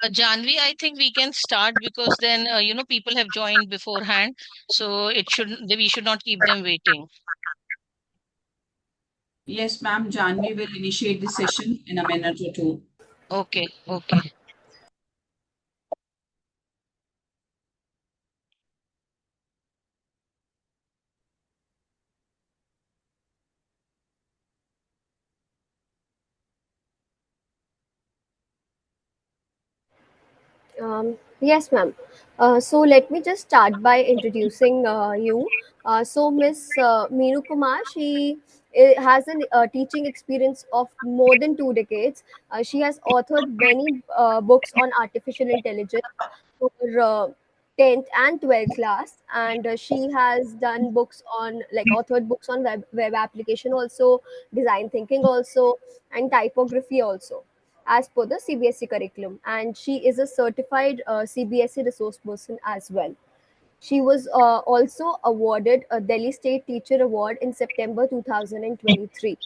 Janvi, I think we can start because then people have joined beforehand, so we should not keep them waiting. Yes, ma'am. Janvi will initiate the session in a minute or two. Okay, okay. Yes, ma'am. So let me just start by introducing you. Miss Meenu Kumar, she has a teaching experience of more than 2 decades. She has authored many books on artificial intelligence for 10th and 12th class, and she has done books on, like, authored books on web application also, design thinking also, and typography also, as per the CBSE curriculum. And she is a certified CBSE resource person as well. She was also awarded a Delhi State Teacher Award in September 2023.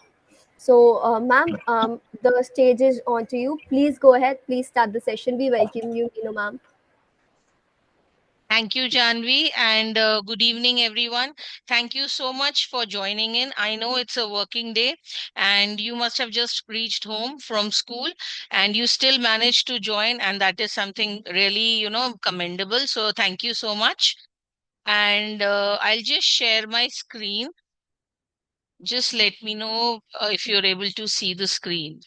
So, ma'am, the stage is on to you. Please go ahead. Please start the session. We welcome you, ma'am. Thank you, Janvi, and good evening, everyone. Thank you so much for joining in. I know it's a working day, and you must have just reached home from school, and you still managed to join, and that is something really, commendable. So, thank you so much. And I'll just share my screen. Just let me know if you're able to see the screen.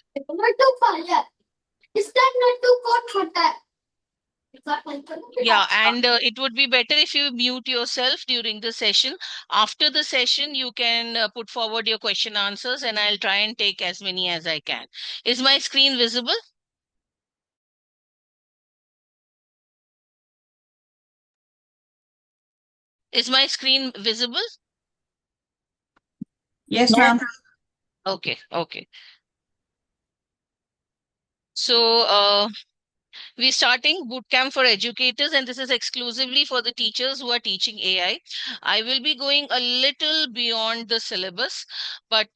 Yeah, and it would be better if you mute yourself during the session. After the session, you can put forward your question answers, and I'll try and take as many as I can. Is my screen visible? Is my screen visible? Yes, ma'am. Okay, okay. So, we're starting Bootcamp for educators, and this is exclusively for the teachers who are teaching AI. I will be going a little beyond the syllabus, but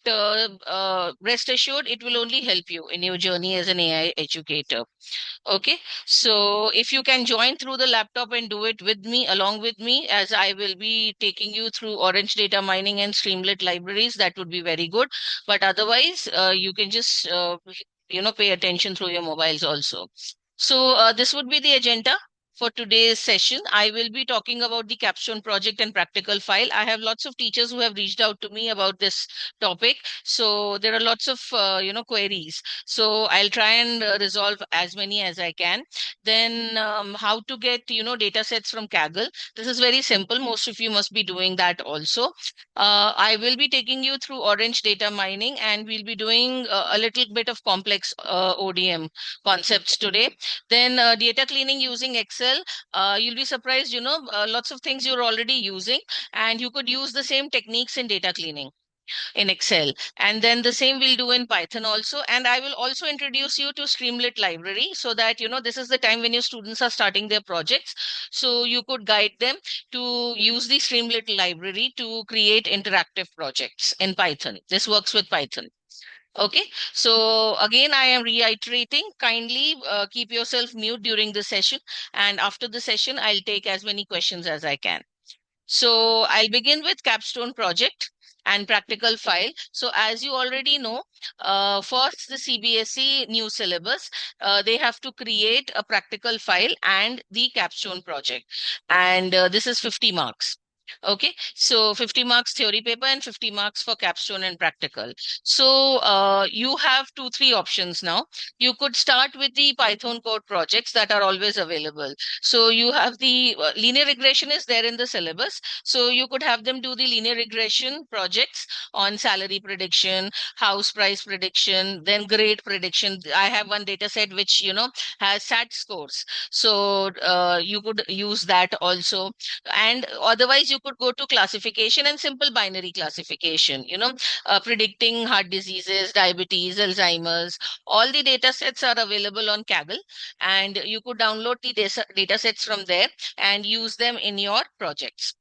rest assured, it will only help you in your journey as an AI educator. Okay, so if you can join through the laptop and do it with me, along with me, as I will be taking you through Orange Data Mining and Streamlit libraries, that would be very good. But otherwise, you can just pay attention through your mobiles also. So this would be the agenda for today's session. I will be talking about the Capstone project and practical file. I have lots of teachers who have reached out to me about this topic. So there are lots of queries. So I'll try and resolve as many as I can. Then how to get data sets from Kaggle. This is very simple. Most of you must be doing that also. I will be taking you through Orange data mining, and we'll be doing a little bit of complex ODM concepts today. Then data cleaning using Excel. You'll be surprised, lots of things you're already using, and you could use the same techniques in data cleaning in Excel. And then the same we'll do in Python also. And I will also introduce you to Streamlit library so that, this is the time when your students are starting their projects. So you could guide them to use the Streamlit library to create interactive projects in Python. This works with Python. Okay, so again, I am reiterating, kindly keep yourself mute during the session. And after the session, I'll take as many questions as I can. So I'll begin with Capstone project and practical file. So as you already know, first the CBSE new syllabus, they have to create a practical file and the Capstone project. And this is 50 marks. Okay, so 50 marks theory paper and 50 marks for capstone and practical. So you have three options now. You could start with the Python code projects that are always available. So you have the linear regression is there in the syllabus. So you could have them do the linear regression projects on salary prediction, house price prediction, then grade prediction. I have one data set which, has SAT scores. So you could use that also. And otherwise, you could go to classification and simple binary classification, predicting heart diseases, diabetes, Alzheimer's. All the data sets are available on Kaggle, and you could download the data sets from there and use them in your projects.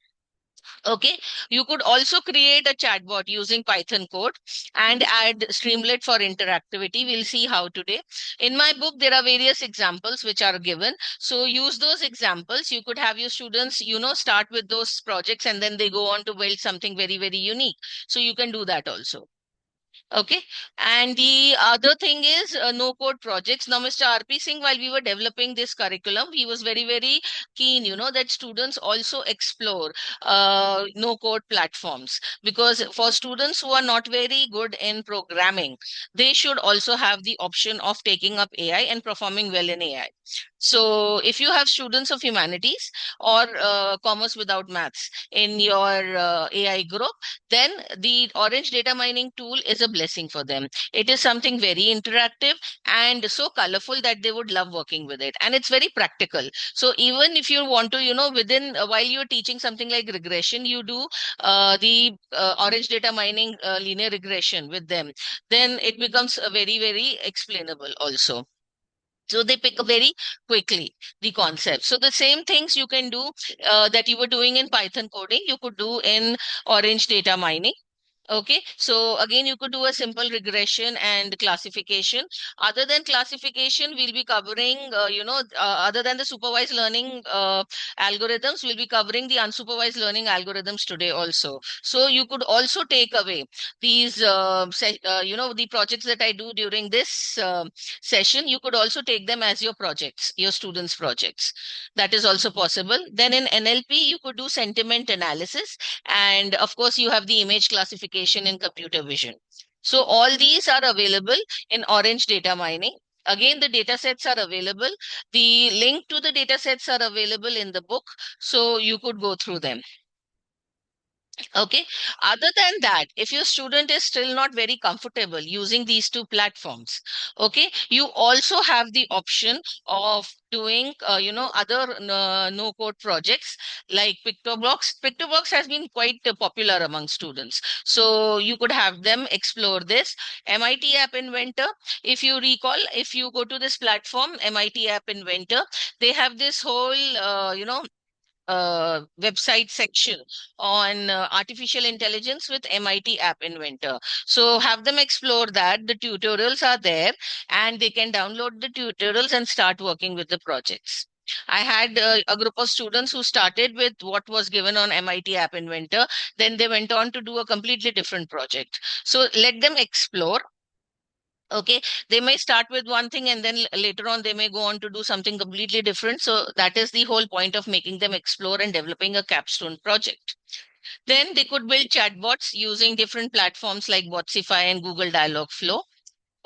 Okay, you could also create a chatbot using Python code and add Streamlit for interactivity. We'll see how today. In my book, there are various examples which are given. So use those examples. You could have your students, start with those projects and then they go on to build something very, very unique. So you can do that also. Okay. And the other thing is no code projects. Now, Mr. RP Singh, while we were developing this curriculum, he was very, very keen, that students also explore no code platforms, because for students who are not very good in programming, they should also have the option of taking up AI and performing well in AI. So if you have students of humanities or commerce without maths in your AI group, then the orange data mining tool is a blessing for them. It is something very interactive and so colorful that they would love working with it. And it's very practical. So even if you want to, within while you're teaching something like regression, you do the orange data mining linear regression with them, then it becomes very, very explainable also. So they pick up very quickly the concept. So the same things you can do that you were doing in Python coding, you could do in orange data mining. Okay, so again, you could do a simple regression and classification. Other than classification, we'll be covering, other than the supervised learning algorithms, we'll be covering the unsupervised learning algorithms today also. So you could also take away these, the projects that I do during this session. You could also take them as your projects, your students' projects. That is also possible. Then in NLP, you could do sentiment analysis, and of course, you have the image classification in computer vision. So all these are available in Orange Data Mining. Again, the data sets are available. The link to the data sets are available in the book, so you could go through them. Okay. Other than that, if your student is still not very comfortable using these two platforms, okay, you also have the option of doing, other no code projects like PictoBlocks. PictoBlocks has been quite popular among students. So you could have them explore this. MIT App Inventor, if you recall, if you go to this platform, MIT App Inventor, they have this whole, website section on artificial intelligence with MIT App Inventor. So have them explore that. The tutorials are there and they can download the tutorials and start working with the projects. I had a group of students who started with what was given on MIT App Inventor. Then they went on to do a completely different project. So let them explore. Okay, they may start with one thing and then later on they may go on to do something completely different. So that is the whole point of making them explore and developing a capstone project. Then they could build chatbots using different platforms like Botsify and Google Dialogflow.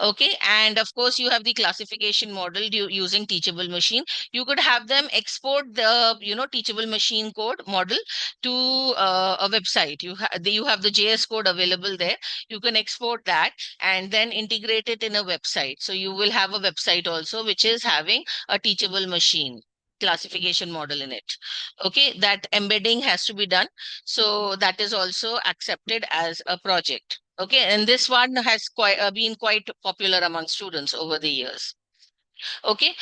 Okay, and of course, you have the classification model using teachable machine. You could have them export the, teachable machine code model to a website. You have the JS code available there. You can export that and then integrate it in a website. So you will have a website also which is having a teachable machine classification model in it. Okay, that embedding has to be done. So that is also accepted as a project. Okay, and this one has been quite popular among students over the years. Okay,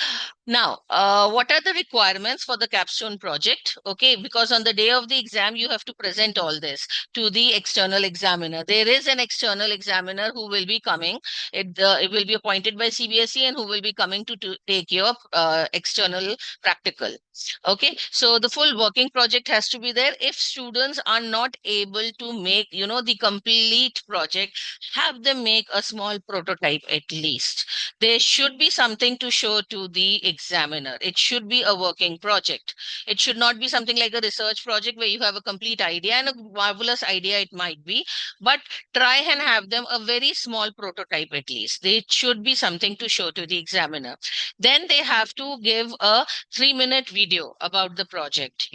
now, what are the requirements for the capstone project? Okay, because on the day of the exam, you have to present all this to the external examiner. There is an external examiner who will be coming. It will be appointed by CBSE and who will be coming to take your external practical. Okay, so the full working project has to be there. If students are not able to make, the complete project, have them make a small prototype at least. There should be something to show to the examiner. It should be a working project. It should not be something like a research project where you have a complete idea, and a marvelous idea it might be, but try and have them a very small prototype at least. There should be something to show to the examiner. Then they have to give a 3-minute video about the project.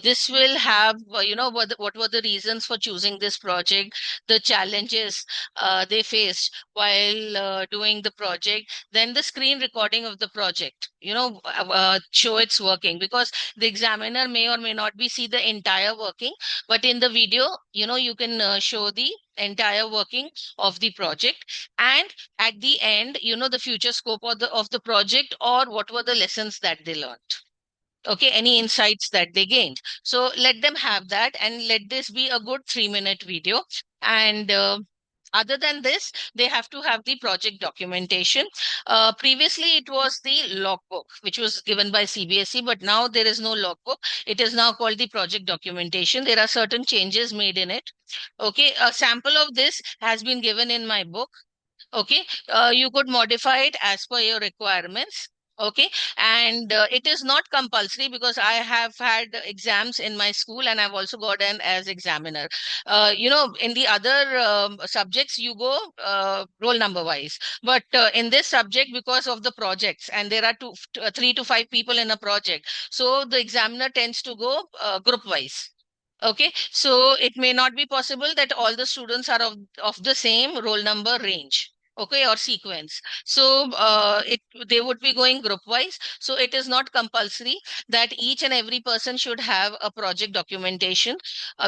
This will have, what were the reasons for choosing this project, the challenges they faced while doing the project, then the screen recording of the project, show it's working, because the examiner may or may not be see the entire working, but in the video, you can show the entire working of the project, and at the end, the future scope of the project, or what were the lessons that they learned. Okay, any insights that they gained. So let them have that, and let this be a good 3-minute video. And other than this, they have to have the project documentation. Previously, it was the logbook, which was given by CBSE, but now there is no logbook. It is now called the project documentation. There are certain changes made in it. Okay, a sample of this has been given in my book. Okay, you could modify it as per your requirements. Okay, and it is not compulsory, because I have had exams in my school and I've also got an as examiner. In the other subjects you go roll number wise, but in this subject, because of the projects, and there are 3 to 5 people in a project, so the examiner tends to go group wise. Okay, so it may not be possible that all the students are of the same roll number range. Okay, or sequence. So they would be going group wise. So it is not compulsory that each and every person should have a project documentation.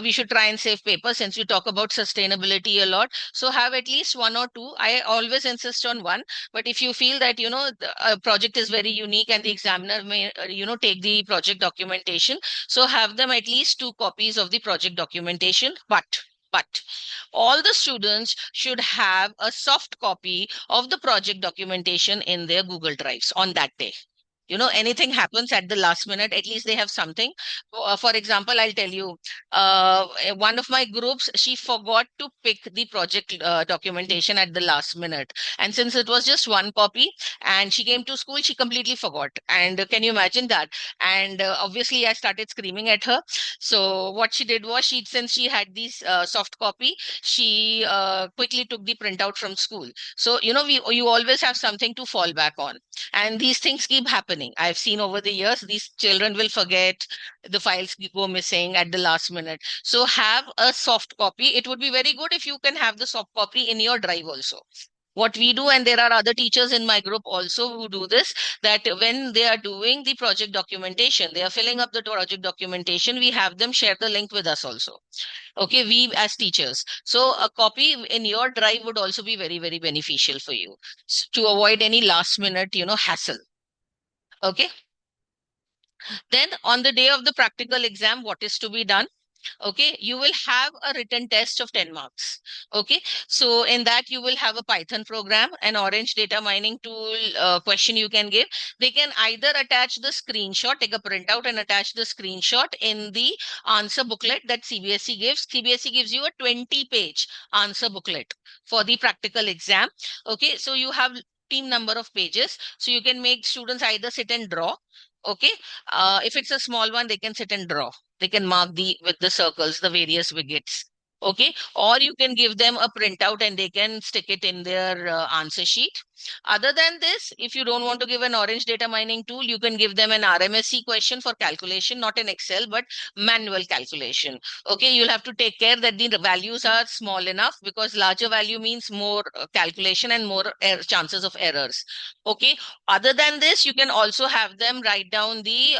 We should try and save paper, since we talk about sustainability a lot. So have at least one or two. I always insist on one. But if you feel that a project is very unique and the examiner may take the project documentation, so have them at least 2 copies of the project documentation. But all the students should have a soft copy of the project documentation in their Google Drives on that day. Anything happens at the last minute, at least they have something. For example, I'll tell you, one of my groups, she forgot to pick the project documentation at the last minute. And since it was just 1 copy and she came to school, she completely forgot. And can you imagine that? And obviously, I started screaming at her. So what she did was, since she had this soft copy, she quickly took the printout from school. So, you always have something to fall back on. And these things keep happening. I've seen over the years, these children will forget, the files go missing at the last minute. So have a soft copy. It would be very good if you can have the soft copy in your drive also. What we do, and there are other teachers in my group also who do this, that when they are doing the project documentation, they are filling up the project documentation, we have them share the link with us also. Okay, we as teachers. So a copy in your drive would also be very, very beneficial for you, to avoid any last minute, hassle. Okay. Then on the day of the practical exam, what is to be done? Okay, you will have a written test of 10 marks. Okay, so in that you will have a Python program, an orange data mining tool question you can give. They can either attach the screenshot, take a printout and attach the screenshot in the answer booklet that CBSE gives. CBSE gives you a 20-page answer booklet for the practical exam. Okay, so you have team number of pages, so you can make students either sit and draw. Okay, if it's a small one, they can sit and draw. They can mark with the circles the various widgets. Okay, or you can give them a printout and they can stick it in their answer sheet. Other than this, if you don't want to give an orange data mining tool, you can give them an RMSE question for calculation, not in Excel, but manual calculation. Okay, you'll have to take care that the values are small enough, because larger value means more calculation and more chances of errors. Okay, other than this, you can also have them write down the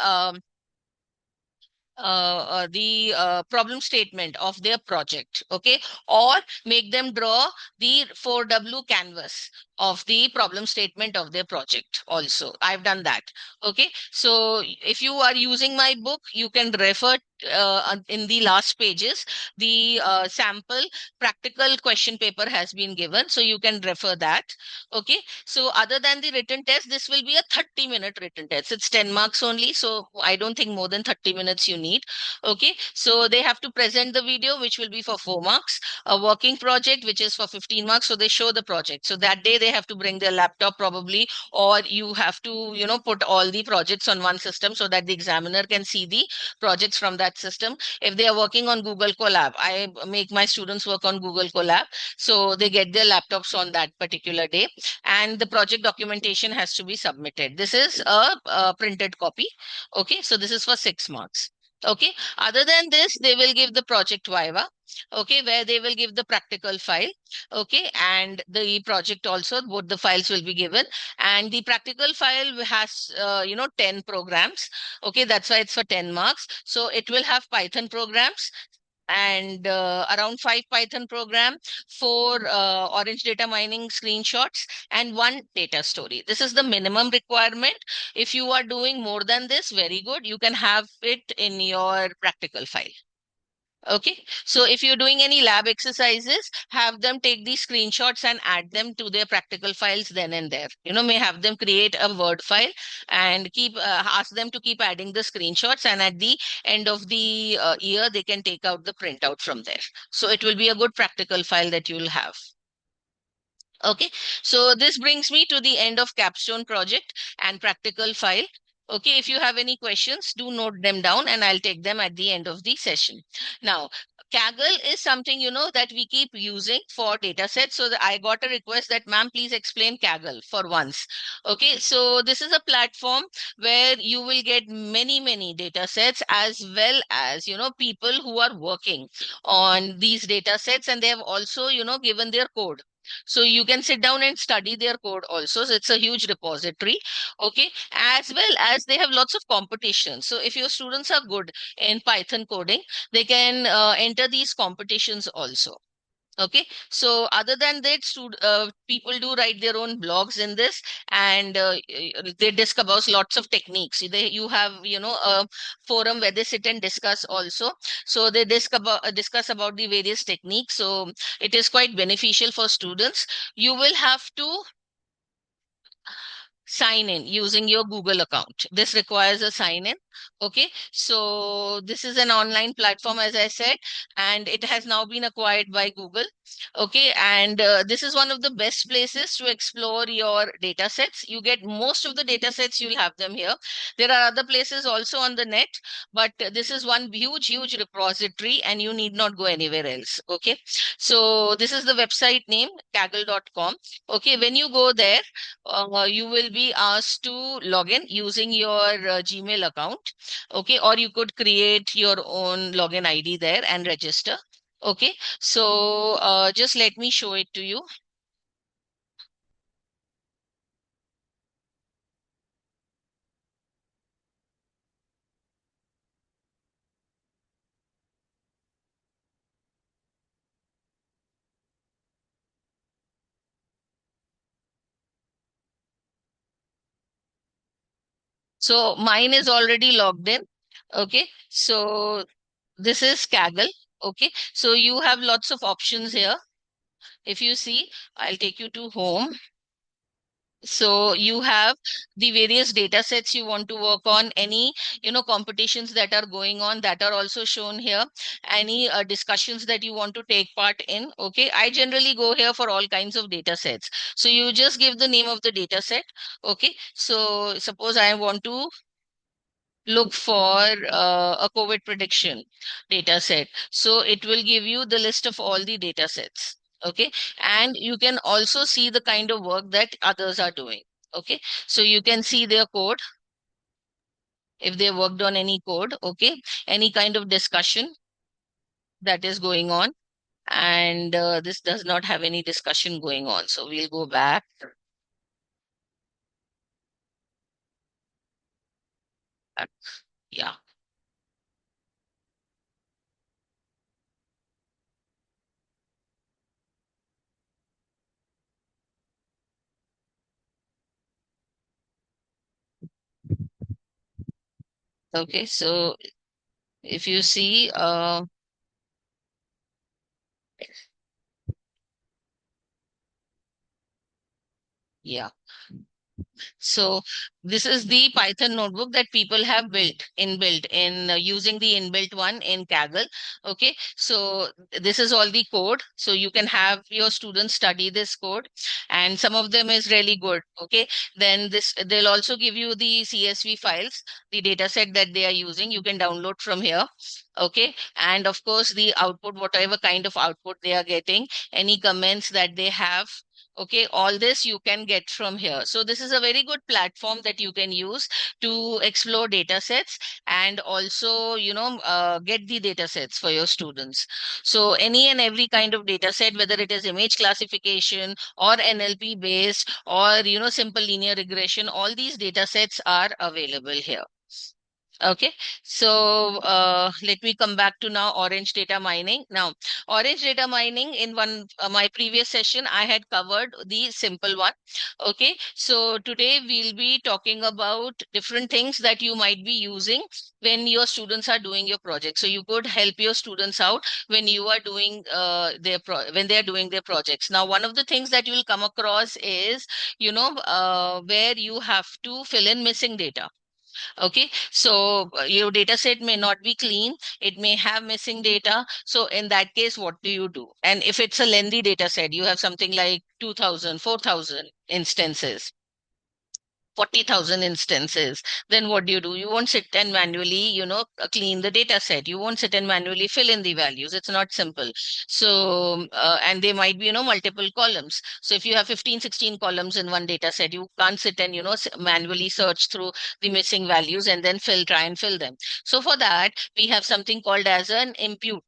problem statement of their project. Okay, or make them draw the 4W canvas of the problem statement of their project also. I've done that. Okay, so if you are using my book, you can refer in the last pages. The sample practical question paper has been given, so you can refer that. Okay, so other than the written test, this will be a 30-minute written test. It's 10 marks only, so I don't think more than 30 minutes you need. Okay, so they have to present the video, which will be for 4 marks, a working project, which is for 15 marks. So they show the project. So that day they have to bring their laptop probably, or you have to, put all the projects on one system so that the examiner can see the projects from that system. If they are working on Google Colab, I make my students work on Google Colab. So they get their laptops on that particular day, and the project documentation has to be submitted. This is a printed copy. Okay, so this is for 6 marks. Okay, other than this, they will give the project Viva. Okay, where they will give the practical file. Okay, and the project also, both the files will be given. And the practical file has 10 programs. Okay, that's why it's for 10 marks. So it will have Python programs, and around 5 Python program, 4 orange data mining screenshots, and 1 data story. This is the minimum requirement. If you are doing more than this, very good. You can have it in your practical file. Okay, so if you're doing any lab exercises, have them take these screenshots and add them to their practical files then and there. May have them create a Word file and keep ask them to keep adding the screenshots, and at the end of the year, they can take out the printout from there. So it will be a good practical file that you'll have. Okay, so this brings me to the end of Capstone project and practical file. Okay, if you have any questions, do note them down and I'll take them at the end of the session. Now, Kaggle is something, that we keep using for data sets. So I got a request that, ma'am, please explain Kaggle for once. Okay, so this is a platform where you will get many, many data sets, as well as, people who are working on these data sets, and they have also, given their code. So you can sit down and study their code also. So it's a huge repository. Okay. As well as they have lots of competitions. So if your students are good in Python coding, they can enter these competitions also. Okay, so other than that, people do write their own blogs in this, and they discuss lots of techniques. You have a forum where they sit and discuss also. So they discuss about the various techniques. So it is quite beneficial for students. You will have to sign in using your Google account. This requires a sign in. Okay, so this is an online platform, as I said, and it has now been acquired by Google. Okay, and this is one of the best places to explore your data sets. You get most of the data sets, you'll have them here. There are other places also on the net, but this is one huge, huge repository, and you need not go anywhere else. Okay, so this is the website name, kaggle.com. Okay, when you go there, you will be asked to log in using your Gmail account. Okay, or you could create your own login ID there and register. Okay, so just let me show it to you. So mine is already logged in. Okay, so this is Kaggle. Okay, so you have lots of options here. If you see, I'll take you to home. So you have the various data sets you want to work on, any, competitions that are going on that are also shown here, any discussions that you want to take part in. Okay, I generally go here for all kinds of data sets. So you just give the name of the data set. Okay, so suppose I want to look for a COVID prediction data set. So it will give you the list of all the data sets. Okay. And you can also see the kind of work that others are doing. Okay. So you can see their code if they worked on any code. Okay. Any kind of discussion that is going on. And this does not have any discussion going on. So we'll go back. Yeah. Okay. So if you see, yeah. So this is the Python notebook that people have inbuilt in using the inbuilt one in Kaggle. Okay, so this is all the code. So you can have your students study this code, and some of them is really good. Okay, then they'll also give you the CSV files, the data set that they are using. You can download from here. Okay, and of course the output, whatever kind of output they are getting, any comments that they have. Okay, all this you can get from here. So this is a very good platform that you can use to explore data sets and also, get the data sets for your students. So any and every kind of data set, whether it is image classification or NLP based or, simple linear regression, all these data sets are available here. Okay, so let me come back to now orange data mining. Now, orange data mining in one my previous session, I had covered the simple one. Okay, so today we'll be talking about different things that you might be using when your students are doing your project. So you could help your students out when you are doing when they are doing their projects. Now, one of the things that you will come across is, where you have to fill in missing data. Okay, so your data set may not be clean, it may have missing data. So in that case, what do you do? And if it's a lengthy data set, you have something like 2000, 4000 instances, 40,000 instances, then what do? You won't sit and manually, clean the data set. You won't sit and manually fill in the values. It's not simple. So, and they might be, multiple columns. So if you have 15, 16 columns in one data set, you can't sit and, manually search through the missing values and then try and fill them. So for that, we have something called as an impute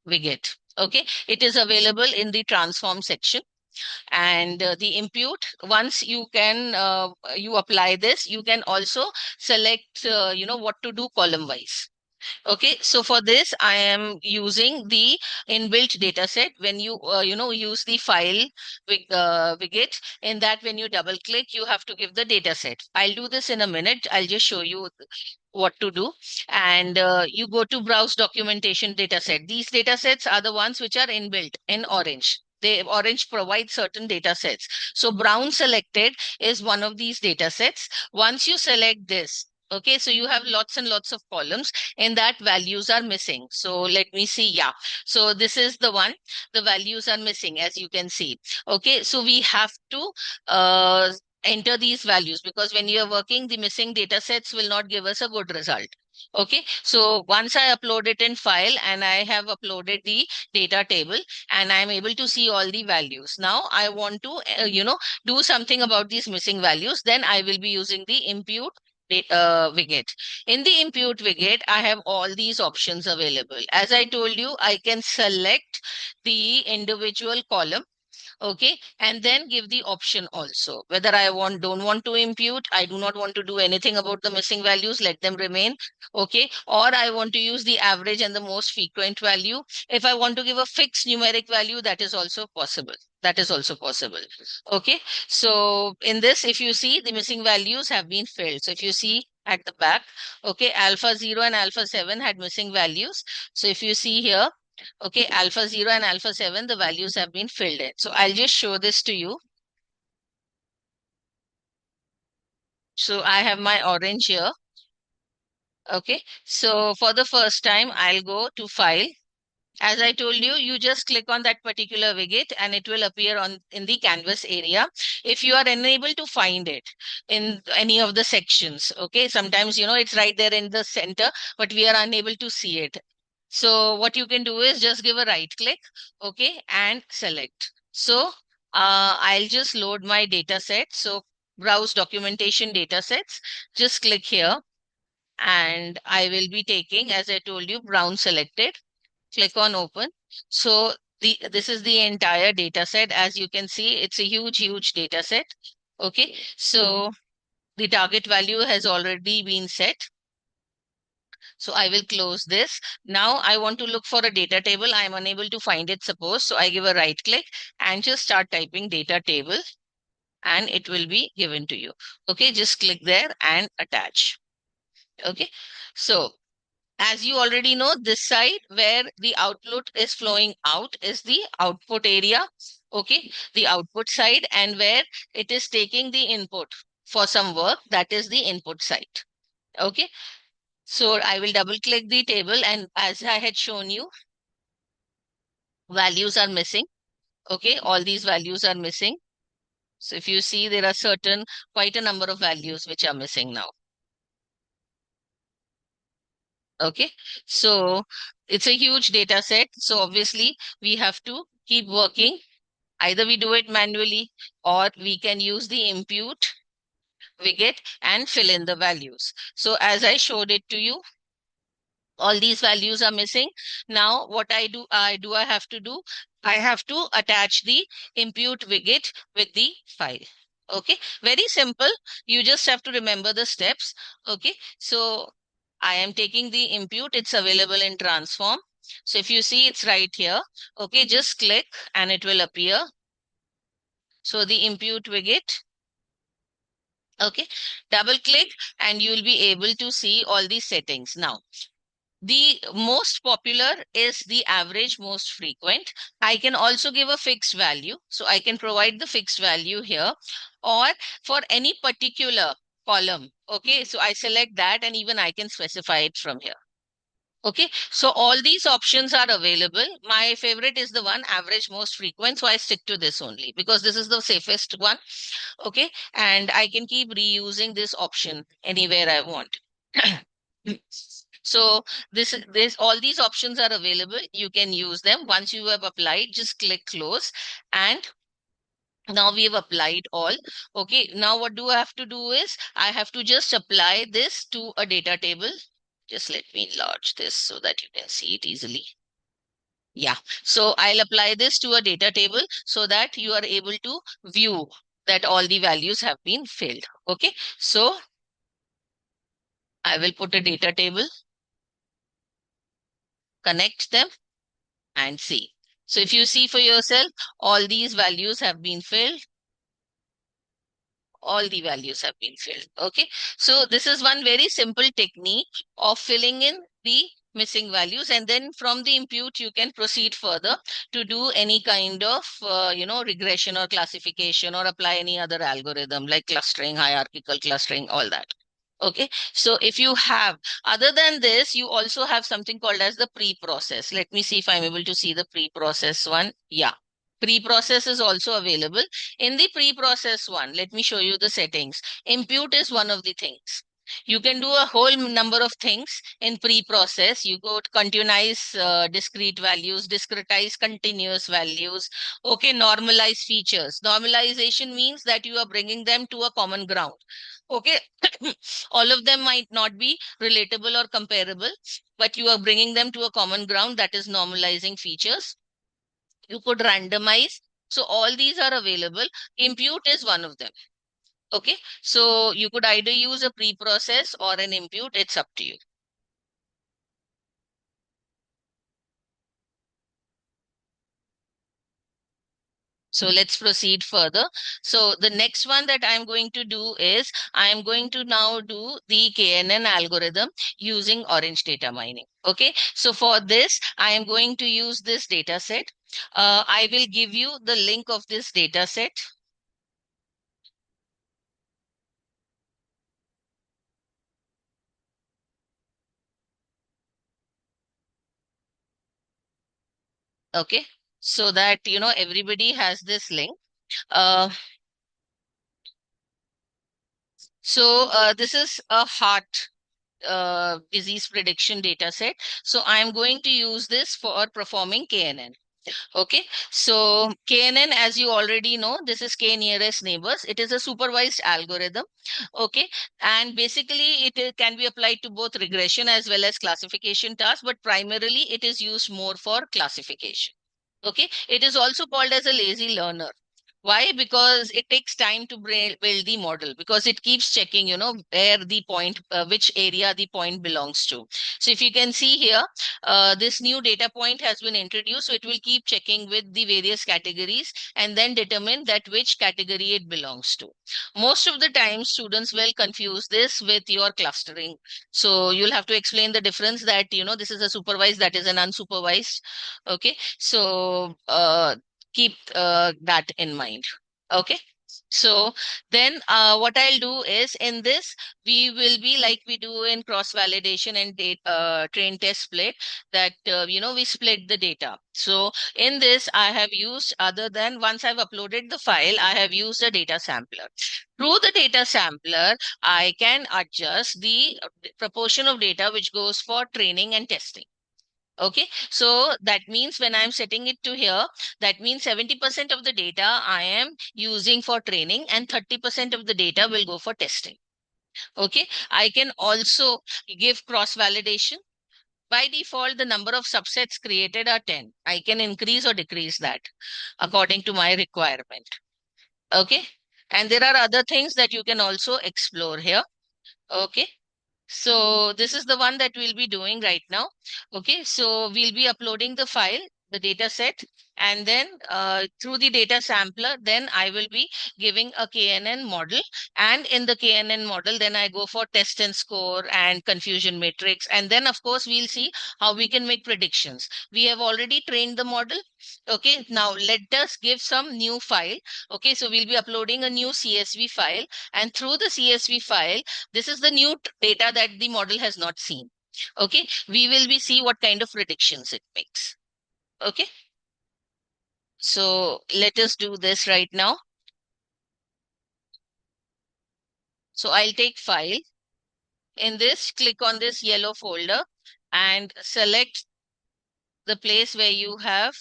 widget. Okay, it is available in the transform section. And the impute, once you apply this, you can also select what to do column wise. Okay, so for this, I am using the inbuilt data set. When you, use the file widget, in that when you double click, you have to give the data set. I'll do this in a minute. I'll just show you what to do. And you go to browse documentation data set. These data sets are the ones which are inbuilt in orange. Orange provides certain data sets. So brown selected is one of these data sets. Once you select this, okay, so you have lots and lots of columns in that values are missing. So let me see. Yeah. So this is the one, the values are missing, as you can see. Okay. So we have to uh, enter these values, because when you are working, the missing data sets will not give us a good result. Okay. So once I upload it in file and I have uploaded the data table and I'm able to see all the values. Now I want to, do something about these missing values. Then I will be using the impute widget. In the impute widget, I have all these options available. As I told you, I can select the individual column. Okay, and then give the option also whether don't want to impute, I do not want to do anything about the missing values, let them remain. Okay, or I want to use the average and the most frequent value. If I want to give a fixed numeric value, that is also possible. That is also possible. Okay, so in this, if you see, the missing values have been filled. So if you see at the back, okay, alpha 0 and alpha 7 had missing values. So if you see here, okay, alpha 0 and alpha 7, the values have been filled in. So I'll just show this to you. So I have my orange here. Okay, so for the first time, I'll go to file. As I told you, you just click on that particular widget and it will appear in the canvas area. If you are unable to find it in any of the sections, okay, sometimes, it's right there in the center, but we are unable to see it. So what you can do is just give a right click, okay, and select. So I'll just load my data set. So browse documentation data sets, just click here and I will be taking, as I told you, brown selected. Click on open. So this is the entire data set. As you can see, it's a huge, huge data set. Okay, so the target value has already been set. So I will close this. Now I want to look for a data table. I am unable to find it, suppose. So I give a right click and just start typing data table and it will be given to you. Okay, just click there and attach. Okay, so as you already know, this side where the output is flowing out is the output area. Okay, the output side, and where it is taking the input for some work, that is the input side. Okay, so I will double click the table, and as I had shown you, values are missing. Okay, all these values are missing. So if you see, there are quite a number of values which are missing now. Okay, so it's a huge data set. So obviously we have to keep working. Either we do it manually or we can use the impute widget and fill in the values. So as I showed it to you, all these values are missing. Now what I have to do, I have to attach the impute widget with the file. Okay, very simple. You just have to remember the steps. Okay, so I am taking the impute, it's available in transform. So if you see, it's right here. Okay, just click and it will appear. So the impute widget, okay, double click and you will be able to see all these settings. Now, the most popular is the average most frequent. I can also give a fixed value. So I can provide the fixed value here or for any particular column. Okay, so I select that and even I can specify it from here. Okay, so all these options are available. My favorite is the one average most frequent. So I stick to this only because this is the safest one. Okay, and I can keep reusing this option anywhere I want. So this all these options are available. You can use them. Once you have applied, just click close. And now we've applied all. Okay, now what do I have to do is I have to just apply this to a data table. Just let me enlarge this so that you can see it easily. Yeah, so I'll apply this to a data table so that you are able to view that all the values have been filled. Okay, so I will put a data table, connect them and see. So if you see for yourself, all these values have been filled. All the values have been filled. Okay, so this is one very simple technique of filling in the missing values, and then from the impute you can proceed further to do any kind of regression or classification or apply any other algorithm like clustering, hierarchical clustering, all that. Okay, so if you have, other than this, you also have something called as the pre-process. Let me see if I'm able to see the pre-process one. Yeah, pre-process is also available. In the pre-process one, let me show you the settings. Impute is one of the things. You can do a whole number of things in pre-process. You go to continuous discrete values, discretize continuous values. Okay, normalize features. Normalization means that you are bringing them to a common ground. Okay, all of them might not be relatable or comparable, but you are bringing them to a common ground, that is normalizing features. You could randomize. So all these are available. Impute is one of them. Okay, so you could either use a pre-process or an impute. It's up to you. So let's proceed further. So the next one that I'm going to do is I'm going to now do the KNN algorithm using orange data mining. Okay, so for this, I am going to use this data set. I will give you the link of this data set. Okay, so that everybody has this link. Uh, so this is a heart disease prediction data set. So I'm going to use this for performing KNN. Okay, so KNN, as you already know, this is K nearest neighbors. It is a supervised algorithm. Okay, and basically it can be applied to both regression as well as classification tasks, but primarily it is used more for classification. Okay, it is also called as a lazy learner. Why? Because it takes time to build the model, because it keeps checking, where the point, which area the point belongs to. So if you can see here, this new data point has been introduced. So it will keep checking with the various categories and then determine that which category it belongs to. Most of the time, students will confuse this with your clustering. So you'll have to explain the difference that, this is a supervised, that is an unsupervised. Okay. So, keep that in mind. Okay. So then what I'll do is in this, we will be like we do in cross validation and train test split, that, we split the data. So in this, I have used, other than once I've uploaded the file, I have used a data sampler. Through the data sampler, I can adjust the proportion of data which goes for training and testing. Okay, so that means when I'm setting it to here, that means 70% of the data I am using for training and 30% of the data will go for testing. Okay, I can also give cross validation. By default, the number of subsets created are 10. I can increase or decrease that according to my requirement. Okay, and there are other things that you can also explore here. Okay. So this is the one that we'll be doing right now. Okay, so we'll be uploading the file, the data set, and then through the data sampler, then I will be giving a KNN model. And in the KNN model, then I go for test and score and confusion matrix. And then, of course, we'll see how we can make predictions. We have already trained the model. Okay, now let us give some new file. Okay, so we'll be uploading a new CSV file. And through the CSV file, this is the new data that the model has not seen. Okay, we will be see what kind of predictions it makes. Okay, so let us do this right now. So I'll take file. In this, click on this yellow folder and select the place where you have,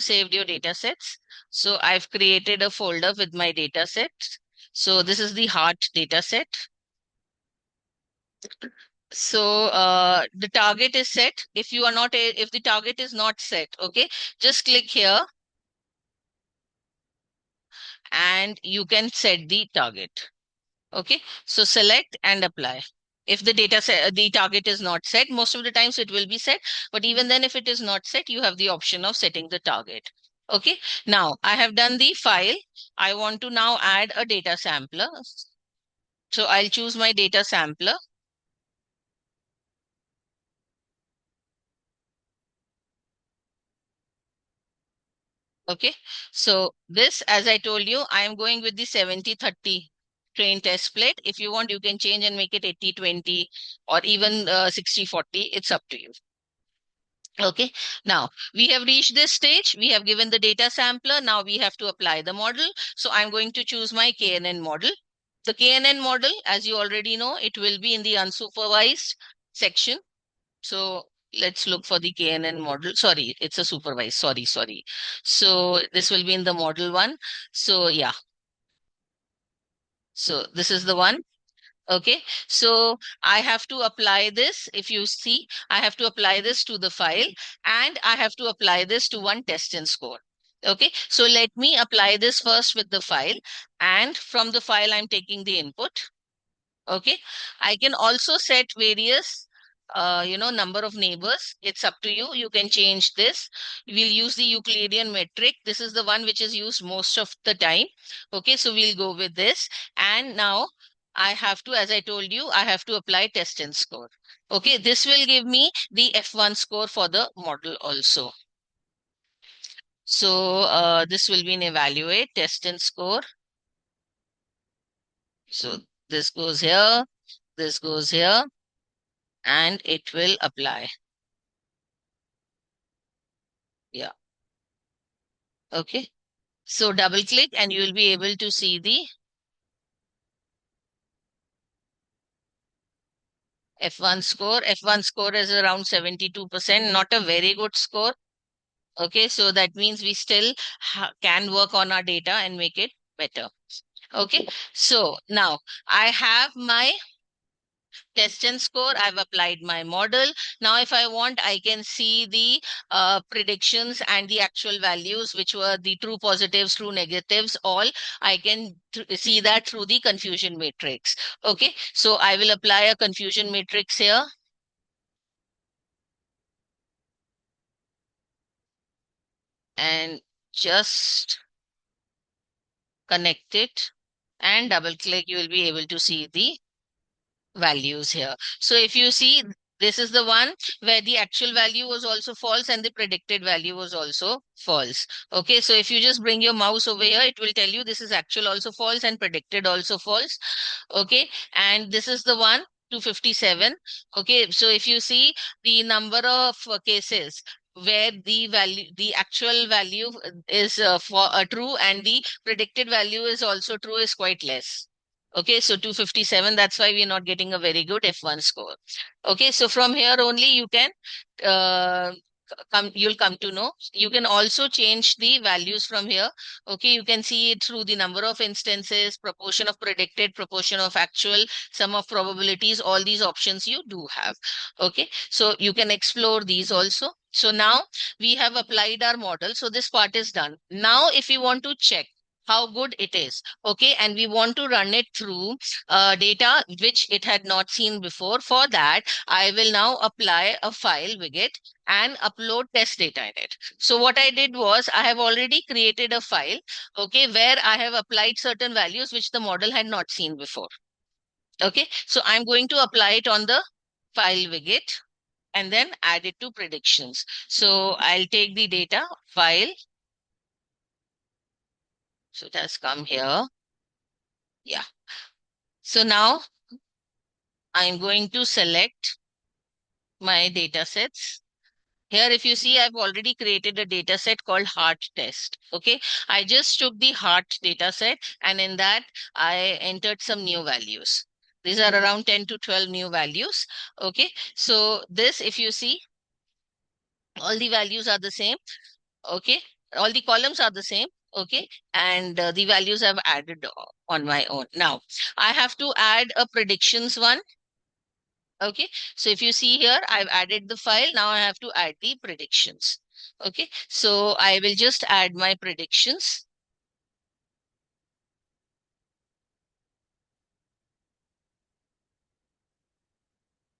saved your data sets. So I've created a folder with my data sets. So this is the heart data set. So the target is set. If you are not, if the target is not set, okay, just click here and you can set the target. Okay, so select and apply. If the data set, the target is not set, most of the times it will be set. But even then, if it is not set, you have the option of setting the target. Okay, now I have done the file. I want to now add a data sampler. So I'll choose my data sampler. Okay, so this, as I told you, I am going with the 70-30 train test split. If you want, you can change and make it 80-20 or even 60-40. It's up to you. Okay, now we have reached this stage. We have given the data sampler. Now we have to apply the model. So I'm going to choose my KNN model. The KNN model, as you already know, it will be in the unsupervised section. So let's look for the KNN model. Sorry, it's a supervised. Sorry. So this will be in the model one. So yeah. So this is the one. Okay. So I have to apply this. If you see, I have to apply this to the file and I have to apply this to one test and score. Okay. So let me apply this first with the file, and from the file, I'm taking the input. Okay. I can also set various, number of neighbors. It's up to you. You can change this. We'll use the Euclidean metric. This is the one which is used most of the time. Okay. So we'll go with this. And now I have to, as I told you, I have to apply test and score. Okay. This will give me the F1 score for the model also. So this will be an evaluate, test and score. So this goes here, this goes here, and it will apply. Yeah. Okay. So double click and you will be able to see the F1 score. F1 score is around 72%, not a very good score. Okay. So that means we still can work on our data and make it better. Okay. So now I have my test and score. I've applied my model. Now, if I want, I can see the predictions and the actual values, which were the true positives, true negatives, all. I can see that through the confusion matrix. Okay, so I will apply a confusion matrix here. And just connect it and double click, you will be able to see the values here. So if you see, this is the one where the actual value was also false and the predicted value was also false. Okay, so if you just bring your mouse over here, it will tell you this is actual also false and predicted also false. Okay, and this is the one 257. Okay, so if you see the number of cases where the actual value is for true and the predicted value is also true is quite less. Okay, so 257, that's why we're not getting a very good F1 score. Okay, so from here only you can uh, you'll come to know. You can also change the values from here. Okay, you can see it through the number of instances, proportion of predicted, proportion of actual, sum of probabilities, all these options you do have. Okay, so you can explore these also. So now we have applied our model. So this part is done. Now, if you want to check, how good it is. Okay, and we want to run it through data which it had not seen before. For that, I will now apply a file widget and upload test data in it. So what I did was I have already created a file, okay, where I have applied certain values which the model had not seen before. Okay, so I'm going to apply it on the file widget and then add it to predictions. So I'll take the data file. So it has come here. Yeah. So now I'm going to select my data sets. Here, if you see, I've already created a data set called heart test. Okay. I just took the heart data set and in that I entered some new values. These are around 10 to 12 new values. Okay. So this, if you see, all the values are the same. Okay, all the columns are the same. Okay, and the values I've added on my own. Now I have to add a predictions one. Okay, so if you see here, I've added the file. Now I have to add the predictions. Okay, so I will just add my predictions.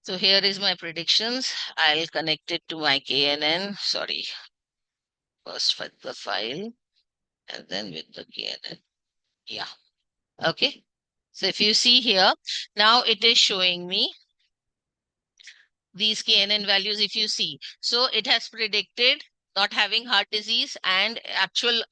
So here is my predictions. I'll connect it to my KNN. Sorry, first with the file and then with the KNN. Yeah. Okay. So if you see here, now it is showing me these KNN values if you see. So it has predicted not having heart disease and actual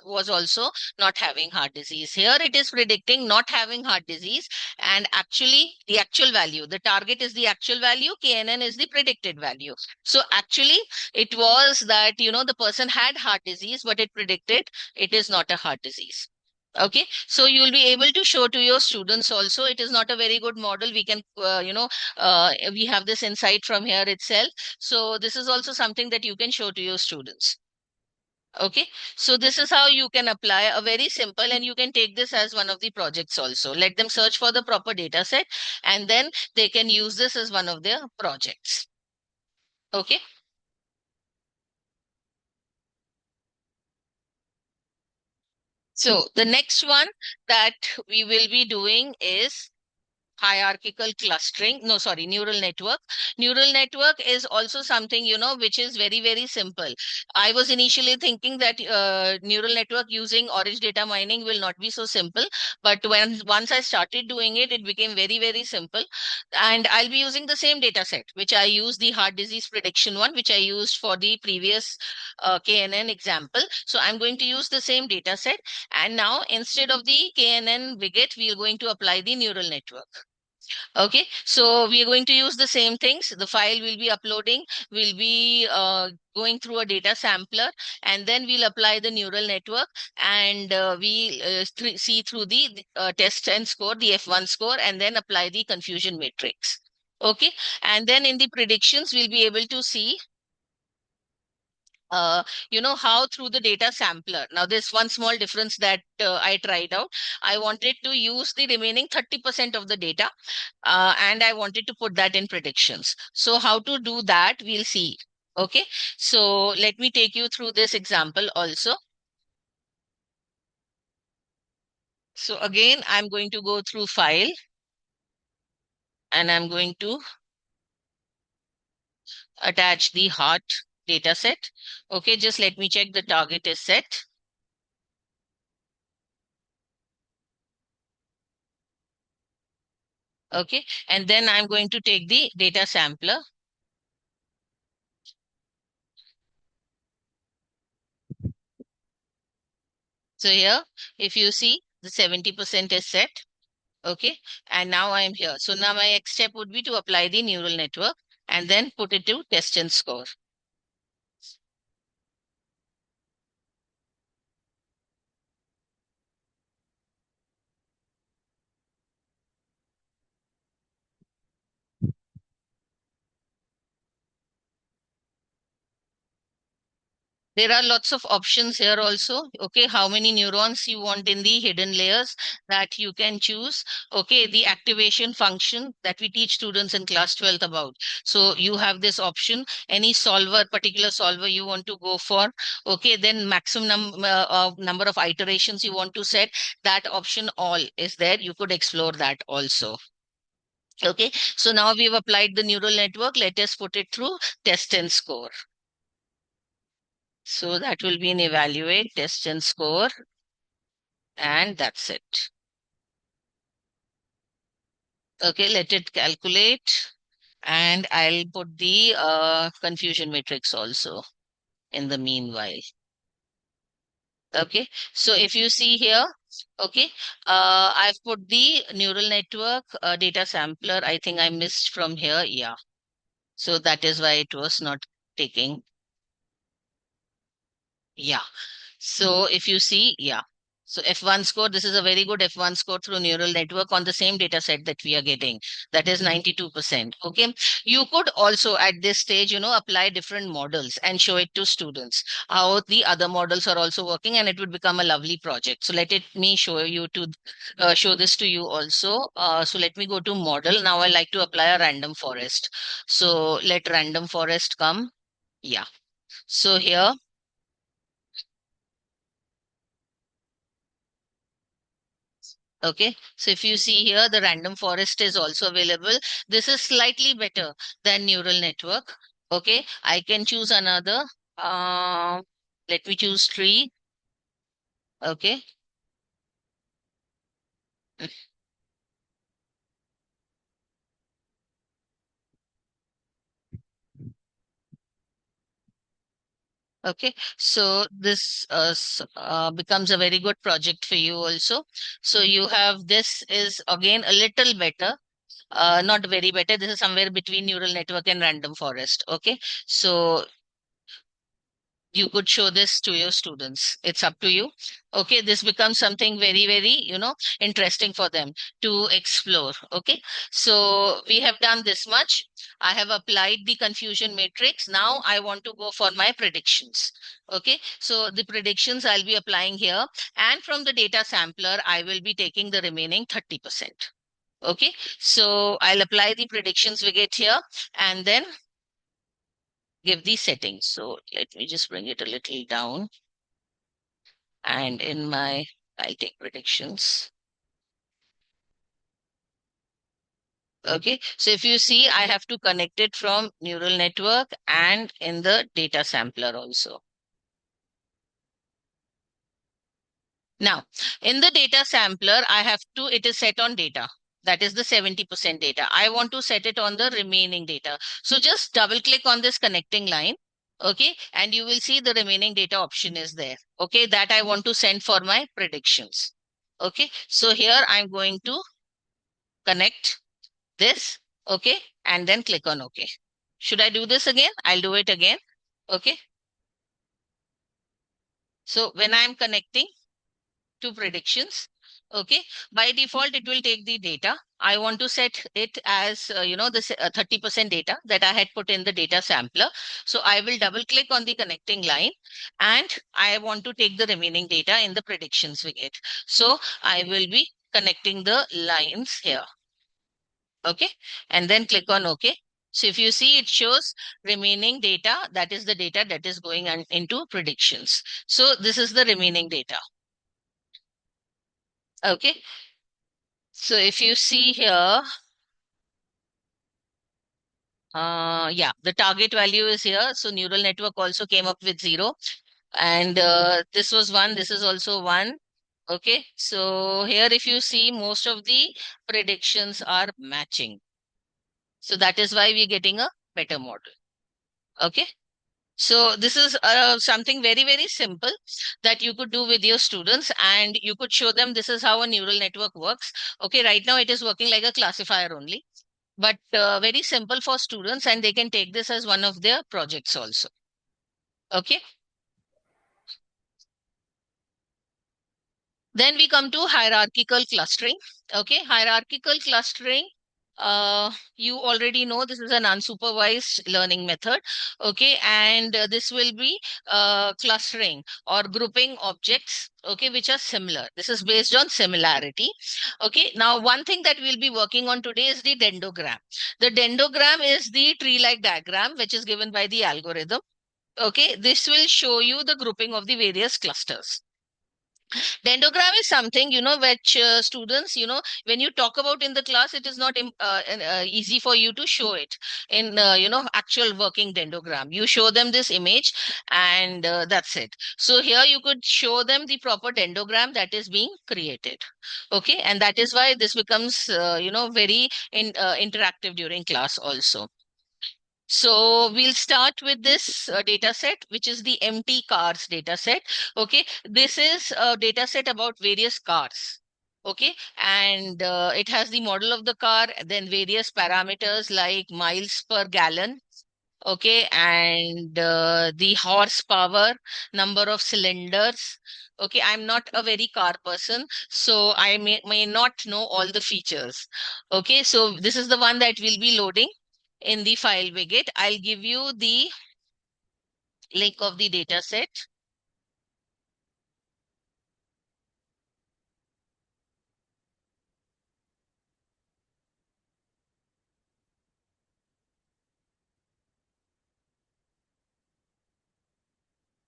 was also not having heart disease. Here it is predicting not having heart disease and actually the actual value. The target is the actual value, KNN is the predicted value. So actually it was that, the person had heart disease, but it predicted it is not a heart disease. Okay, so you will be able to show to your students also. It is not a very good model. We can, we have this insight from here itself. So this is also something that you can show to your students. Okay, so this is how you can apply a very simple, and you can take this as one of the projects also. Let them search for the proper data set and then they can use this as one of their projects. Okay. So the next one that we will be doing is hierarchical clustering. No, sorry, neural network. Neural network is also something, which is very, very simple. I was initially thinking that neural network using orange data mining will not be so simple. But once I started doing it, it became very, very simple. And I'll be using the same data set, which I used the heart disease prediction one, which I used for the previous KNN example. So I'm going to use the same data set. And now instead of the KNN widget, we are going to apply the neural network. Okay, so we are going to use the same things. The file will be uploading, we'll be going through a data sampler, and then we'll apply the neural network and we see through the test and score, the F1 score, and then apply the confusion matrix. Okay, and then in the predictions, we'll be able to see how through the data sampler. Now, there's one small difference that I tried out. I wanted to use the remaining 30% of the data and I wanted to put that in predictions. So how to do that, we'll see. Okay, so let me take you through this example also. So again, I'm going to go through file and I'm going to attach the heart data set. Okay, just let me check the target is set. Okay, and then I'm going to take the data sampler. So here, if you see, the 70% is set. Okay, and now I'm here. So now my next step would be to apply the neural network and then put it to test and score. There are lots of options here also. Okay, how many neurons you want in the hidden layers that you can choose. Okay, the activation function that we teach students in class 12th about. So you have this option, any solver, particular solver you want to go for. Okay, then maximum number of iterations you want to set. That option all is there. You could explore that also. Okay, so now we've applied the neural network. Let us put it through test and score. So that will be an evaluate, test and score, and that's it. Okay, let it calculate, and I'll put the confusion matrix also in the meanwhile. Okay, so if you see here, okay, I've put the neural network data sampler. I think I missed from here. Yeah, so that is why it was not taking. Yeah. So if you see, yeah. So F1 score, this is a very good F1 score through neural network on the same data set that we are getting. That is 92%. Okay. You could also at this stage, apply different models and show it to students how the other models are also working, and it would become a lovely project. So let me show you to show this to you also. So let me go to model. Now I like to apply a random forest. So let random forest come. Yeah. So here, okay, so if you see here, the random forest is also available. This is slightly better than neural network. Okay, I can choose another. Uh, Let me choose tree. Okay, okay. So this becomes a very good project for you also. So you have this is again a little better. Not very better. This is somewhere between neural network and random forest. Okay, so you could show this to your students. It's up to you. Okay, this becomes something very, very, interesting for them to explore. Okay, so we have done this much. I have applied the confusion matrix. Now I want to go for my predictions. Okay, so the predictions I'll be applying here, and from the data sampler, I will be taking the remaining 30%. Okay, so I'll apply the predictions we get here, and then give the settings. So let me just bring it a little down. And in my, I'll take predictions. Okay, so if you see, I have to connect it from neural network and in the data sampler also. Now, in the data sampler, I have to, it is set on data. That is the 70% data. I want to set it on the remaining data. So just double click on this connecting line. Okay, and you will see the remaining data option is there. Okay, that I want to send for my predictions. Okay, so here I'm going to connect this. Okay, and then click on OK. Should I do this again? I'll do it again. Okay, so when I'm connecting to predictions, okay, by default it will take the data. I want to set it as this 30% data that I had put in the data sampler. So I will double click on the connecting line, and I want to take the remaining data in the predictions we get. So I will be connecting the lines here. Okay, and then click on OK. So if you see, it shows remaining data. That is the data that is going into predictions. So this is the remaining data. Okay, so if you see here, yeah, the target value is here. So neural network also came up with 0. And this was 1. This is also 1. Okay, so here if you see, most of the predictions are matching. So that is why we're getting a better model. Okay. So this is something very, very simple that you could do with your students, and you could show them this is how a neural network works. Okay, right now it is working like a classifier only, but very simple for students, and they can take this as one of their projects also. Okay. Then we come to hierarchical clustering. Okay, hierarchical clustering. you already know this is an unsupervised learning method. Okay, and this will be clustering or grouping objects, okay, which are similar. This is based on similarity. Okay, now one thing that we'll be working on today is the dendrogram. The dendrogram is the tree-like diagram which is given by the algorithm. Okay, this will show you the grouping of the various clusters. Dendrogram is something, which students, when you talk about in the class, it is not easy for you to show it in, actual working dendrogram. You show them this image and that's it. So here you could show them the proper dendrogram that is being created. Okay. And that is why this becomes, very interactive during class also. So we'll start with this data set, which is the empty cars data set. Okay, this is a data set about various cars. Okay, and it has the model of the car, then various parameters like miles per gallon. Okay, and the horsepower, number of cylinders. Okay, I'm not a very car person, so I may not know all the features. Okay, so this is the one that we'll be loading in the file we get. I'll give you the link of the data set.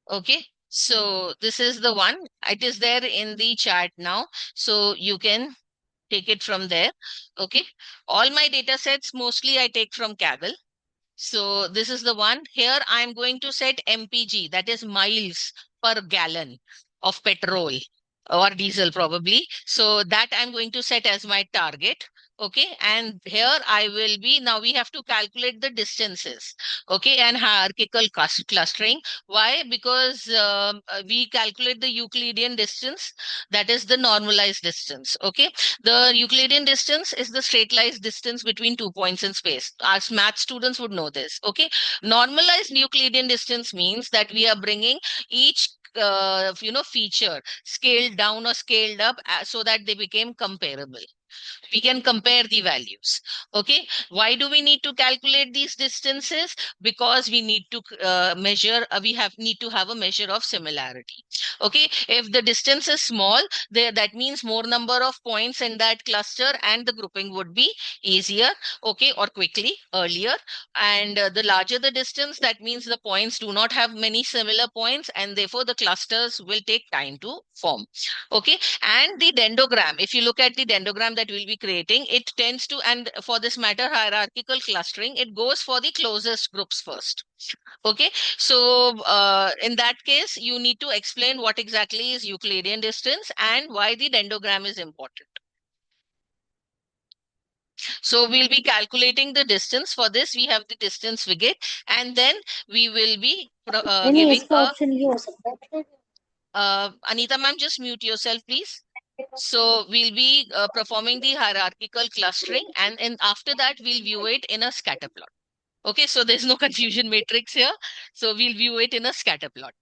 Okay, so this is the one. It is there in the chat now, so you can take it from there. Okay, all my data sets mostly I take from Kaggle. So this is the one. Here I'm going to set MPG, that is miles per gallon of petrol or diesel probably. So that I'm going to set as my target. Okay, and here I will be, now we have to calculate the distances. Okay, and hierarchical clustering. Why? Because we calculate the Euclidean distance, that is the normalized distance. Okay, the Euclidean distance is the straight line distance between 2 points in space. As math students would know this. Okay, normalized Euclidean distance means that we are bringing each feature scaled down or scaled up so that they became comparable. We can compare the values. Okay, why do we need to calculate these distances? Because we need to measure, we have need to have a measure of similarity. Okay, if the distance is small, there that means more number of points in that cluster and the grouping would be easier, okay, or quickly earlier. And the larger the distance, that means the points do not have many similar points and therefore the clusters will take time to form. Okay, and the dendrogram, if you look at the dendrogram that we'll be creating, it tends to, and for this matter, hierarchical clustering, it goes for the closest groups first. Okay, so in that case, you need to explain what exactly is Euclidean distance and why the dendrogram is important. So we'll be calculating the distance. For this, we have the distance we get, and then we will be giving a Anita ma'am, just mute yourself, please. So we'll be performing the hierarchical clustering, and after that, we'll view it in a scatter plot. Okay, so there's no confusion matrix here. So we'll view it in a scatter plot.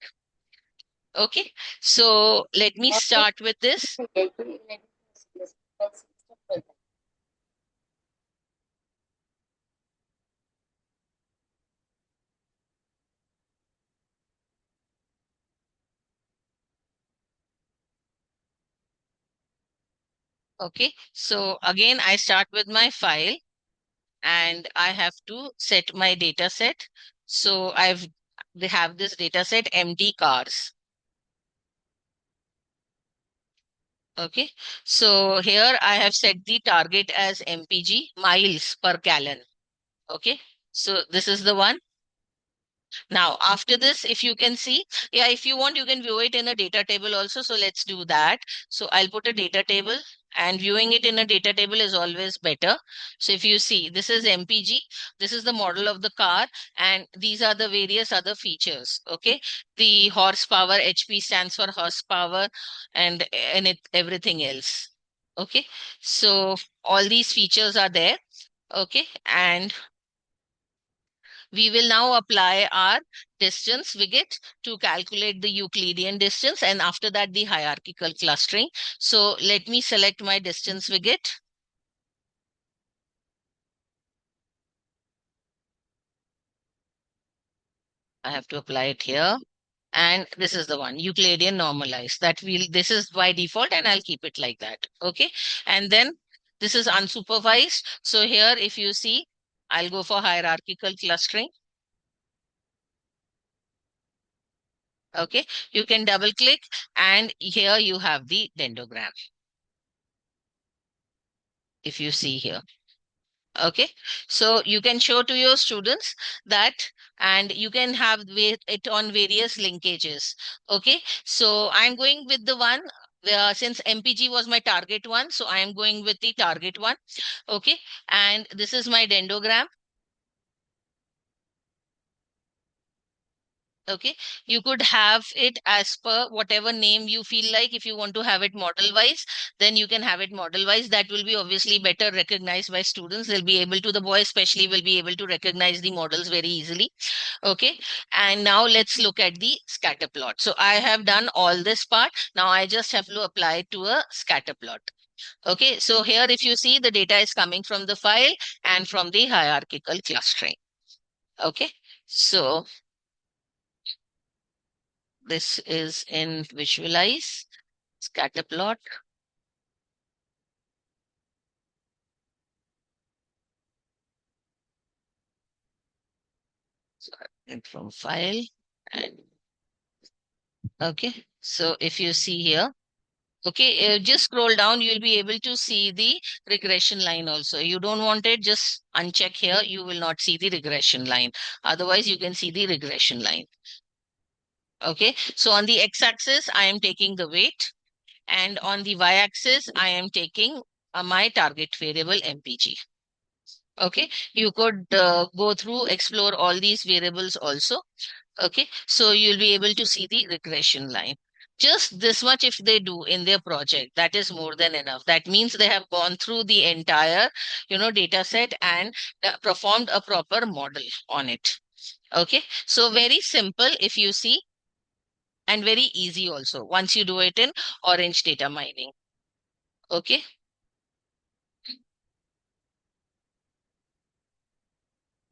Okay, so let me start with this. Okay, so again, I start with my file and I have to set my data set. So they have this data set empty cars. Okay, so here I have set the target as MPG, miles per gallon. Okay, so this is the one. Now, after this, if you can see, yeah, if you want, you can view it in a data table also. So let's do that. So I'll put a data table, and viewing it in a data table is always better. So if you see, this is MPG, this is the model of the car, and these are the various other features. Okay, the horsepower, HP stands for horsepower, and everything else. Okay, so all these features are there. Okay, and we will now apply our distance widget to calculate the Euclidean distance, and after that the hierarchical clustering. So let me select my distance widget. I have to apply it here. And this is the one, Euclidean normalized. This is by default, and I'll keep it like that. Okay. And then this is unsupervised. So here, if you see, I'll go for hierarchical clustering. Okay. You can double click, and here you have the dendrogram. If you see here. Okay, so you can show to your students that, and you can have it on various linkages. Okay, so I'm going with the one where, since MPG was my target one, so I am going with the target one. Okay, and this is my dendrogram. Okay, you could have it as per whatever name you feel like. If you want to have it model wise, then you can have it model wise. That will be obviously better recognized by students. They'll be able to, the boys especially will be able to recognize the models very easily. Okay, and now let's look at the scatter plot. So I have done all this part. Now I just have to apply it to a scatter plot. Okay, so here if you see, the data is coming from the file and from the hierarchical clustering. Okay, so this is in visualize scatter plot. So and from file, and okay. So if you see here, okay, just scroll down, you'll be able to see the regression line also. You don't want it, just uncheck here. You will not see the regression line. Otherwise, you can see the regression line. Okay, so on the x-axis, I am taking the weight, and on the y-axis, I am taking my target variable MPG. Okay, you could go through, explore all these variables also. Okay, so you'll be able to see the regression line. Just this much if they do in their project, that is more than enough. That means they have gone through the entire, data set and performed a proper model on it. Okay, so very simple if you see, and very easy also once you do it in Orange data mining. Okay.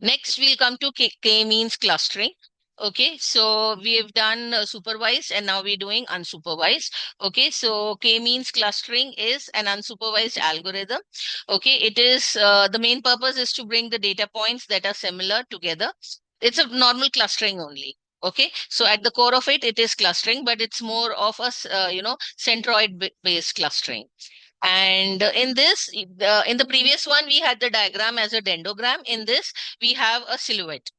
Next, we'll come to k-means clustering. Okay, so we have done supervised, and now we're doing unsupervised. Okay, so k-means clustering is an unsupervised algorithm. Okay, it is the main purpose is to bring the data points that are similar together. It's a normal clustering only. Okay, so at the core of it, it is clustering, but it's more of a centroid based clustering. And in this, in the previous one, we had the diagram as a dendrogram. In this, we have a silhouette.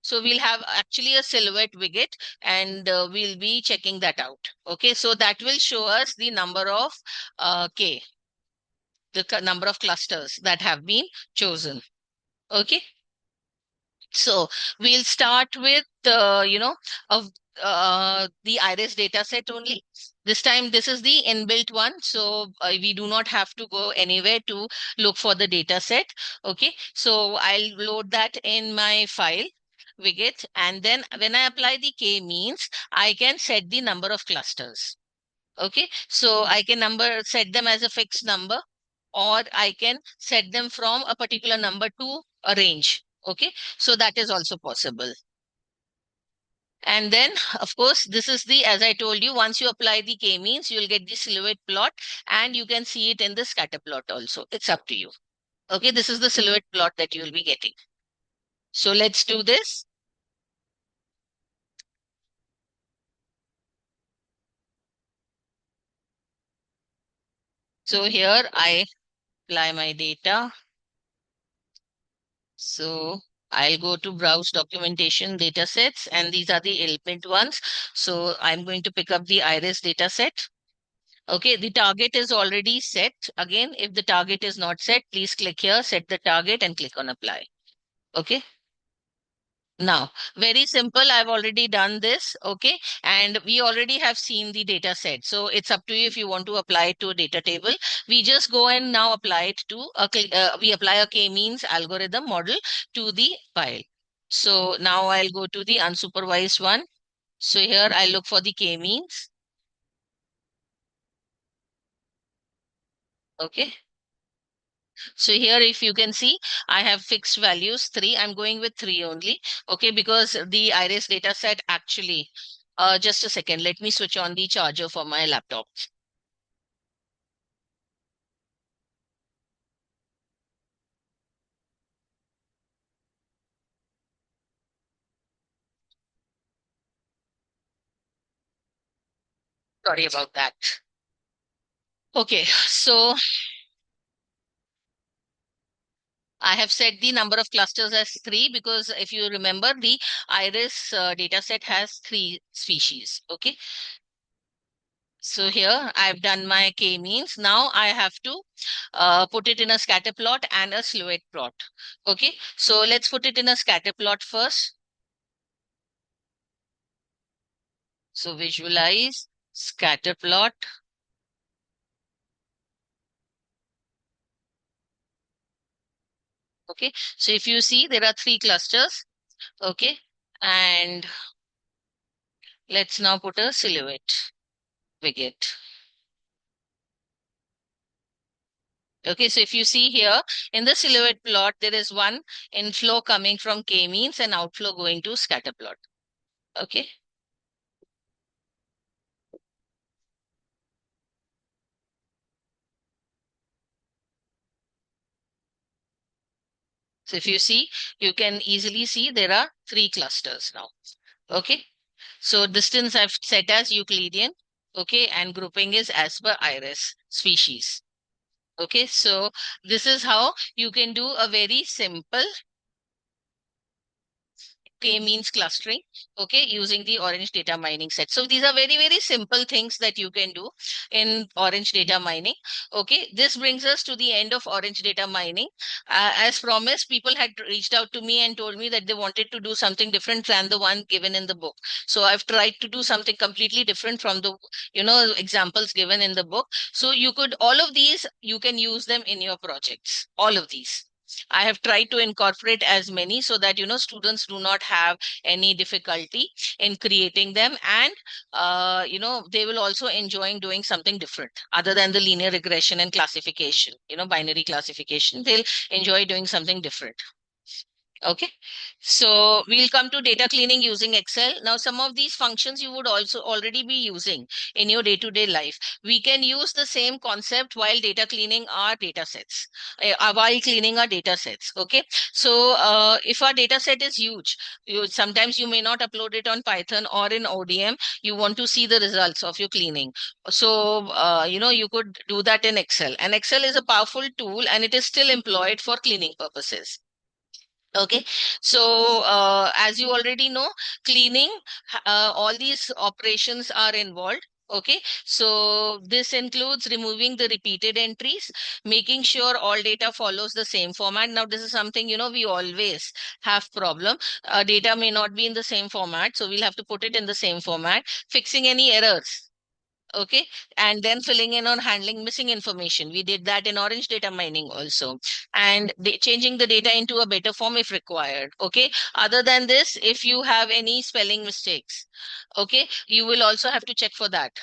So we'll have actually a silhouette widget, and we'll be checking that out. Okay, so that will show us the number of K, the number of clusters that have been chosen. Okay. So we'll start with of the iris data set only. This time this is the inbuilt one, so we do not have to go anywhere to look for the data set. Okay, so I'll load that in my file widget, and then when I apply the k-means, I can set the number of clusters. Okay, so I can set them as a fixed number, or I can set them from a particular number to a range. Okay, so that is also possible. And then, of course, this is the, as I told you, once you apply the k-means, you'll get the silhouette plot, and you can see it in the scatter plot also. It's up to you. Okay, this is the silhouette plot that you'll be getting. So let's do this. So here I apply my data. So I'll go to browse documentation datasets, and these are the element ones. So I'm going to pick up the iris dataset. Okay, the target is already set. Again, if the target is not set, please click here, set the target, and click on apply. Okay. Now, very simple. I've already done this. Okay. And we already have seen the data set. So it's up to you if you want to apply it to a data table. We just go and now apply it to we apply a k-means algorithm model to the file. So now I'll go to the unsupervised one. So here I look for the k-means. Okay. So here, if you can see, I have fixed values 3. I'm going with 3 only. Okay, because the iris data set actually, just a second, let me switch on the charger for my laptop. Sorry about that. Okay, so I have set the number of clusters as 3 because if you remember, the iris data set has 3 species. Okay, so here I've done my k-means. Now I have to put it in a scatter plot and a silhouette plot. Okay, so let's put it in a scatter plot first. So visualize scatter plot. Okay, so if you see, there are 3 clusters. Okay, and let's now put a silhouette widget. Okay, so if you see here in the silhouette plot, there is one inflow coming from k-means and outflow going to scatter plot. Okay, so if you see, you can easily see there are 3 clusters now. Okay, so distance I've set as Euclidean. Okay, and grouping is as per iris species. Okay, so this is how you can do a very simple k-means clustering, okay, using the orange data mining set. So these are very, very simple things that you can do in orange data mining. Okay, this brings us to the end of orange data mining. As promised, people had reached out to me and told me that they wanted to do something different than the one given in the book. So I've tried to do something completely different from the, examples given in the book. So you could, all of these, you can use them in your projects, all of these. I have tried to incorporate as many so that students do not have any difficulty in creating them, and they will also enjoy doing something different other than the linear regression and classification, binary classification. They'll enjoy doing something different. Okay, so we'll come to data cleaning using Excel. Now, some of these functions you would also already be using in your day-to-day life. We can use the same concept while data cleaning our data sets, while cleaning our data sets. Okay, so if our data set is huge, sometimes you may not upload it on Python or in ODM. You want to see the results of your cleaning. So, you could do that in Excel. And Excel is a powerful tool and it is still employed for cleaning purposes. Okay, so as you already know, cleaning, all these operations are involved. Okay, so this includes removing the repeated entries, making sure all data follows the same format. Now, this is something, we always have problem. Data may not be in the same format, so we'll have to put it in the same format. Fixing any errors. Okay, and then filling in on handling missing information. We did that in orange data mining also, and changing the data into a better form if required. Okay, other than this, if you have any spelling mistakes, okay, you will also have to check for that.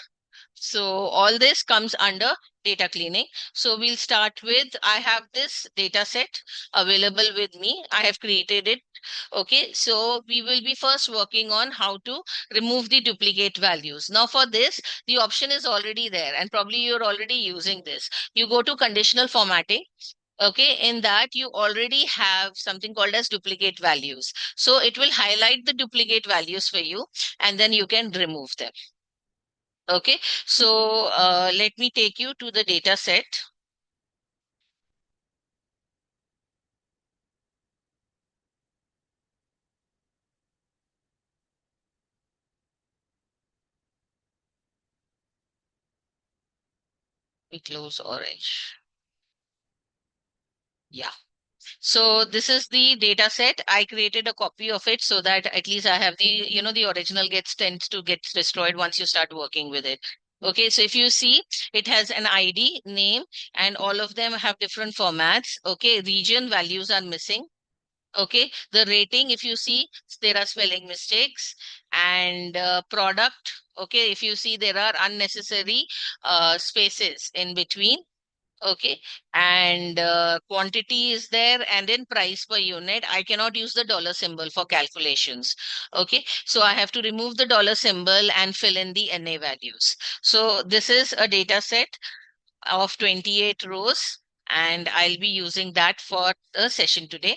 So all this comes under data cleaning. So we'll start with, I have this data set available with me. I have created it. Okay, so we will be first working on how to remove the duplicate values. Now for this, the option is already there and probably you're already using this. You go to conditional formatting. Okay, in that you already have something called as duplicate values. So it will highlight the duplicate values for you and then you can remove them. Okay, so let me take you to the data set. We close orange. Yeah. So this is the data set. I created a copy of it so that at least I have the, the original tends to get destroyed once you start working with it. Okay, so if you see, it has an ID, name, and all of them have different formats. Okay, region values are missing. Okay, the rating, if you see, there are spelling mistakes, and product. Okay, if you see, there are unnecessary spaces in between. Okay, and quantity is there, and in price per unit I cannot use the dollar symbol for calculations. Okay, so I have to remove the dollar symbol and fill in the NA values. So this is a data set of 28 rows, and I'll be using that for the session today.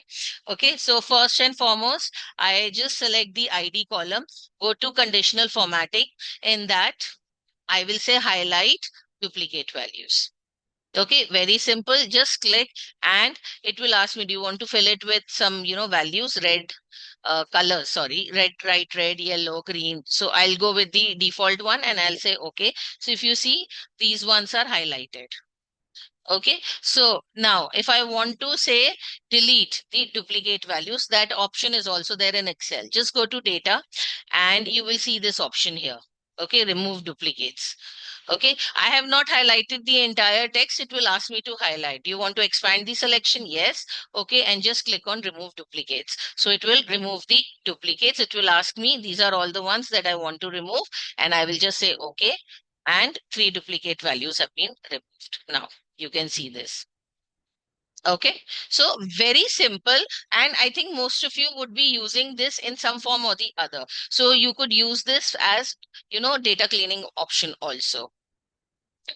Okay, so first and foremost, I just select the ID column, go to conditional formatting. In that, I will say highlight duplicate values. Okay, very simple. Just click and it will ask me, do you want to fill it with some, values, red color, sorry, red, right, red, yellow, green. So I'll go with the default one and I'll say, okay. So if you see, these ones are highlighted. Okay, so now if I want to say delete the duplicate values, that option is also there in Excel. Just go to data and you will see this option here. Okay, remove duplicates. Okay, I have not highlighted the entire text. It will ask me to highlight. Do you want to expand the selection? Yes. Okay, and just click on remove duplicates. So it will remove the duplicates. It will ask me, these are all the ones that I want to remove. And I will just say, okay. And 3 duplicate values have been removed. Now you can see this. Okay, so very simple. And I think most of you would be using this in some form or the other. So you could use this as, data cleaning option also.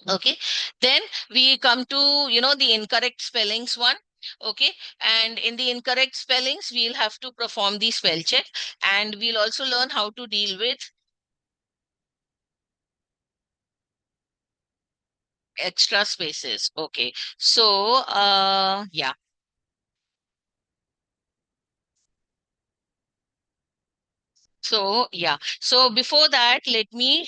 Okay, then we come to, the incorrect spellings one. Okay, and in the incorrect spellings, we'll have to perform the spell check, and we'll also learn how to deal with extra spaces. Okay, so, yeah. So, yeah. So before that, let me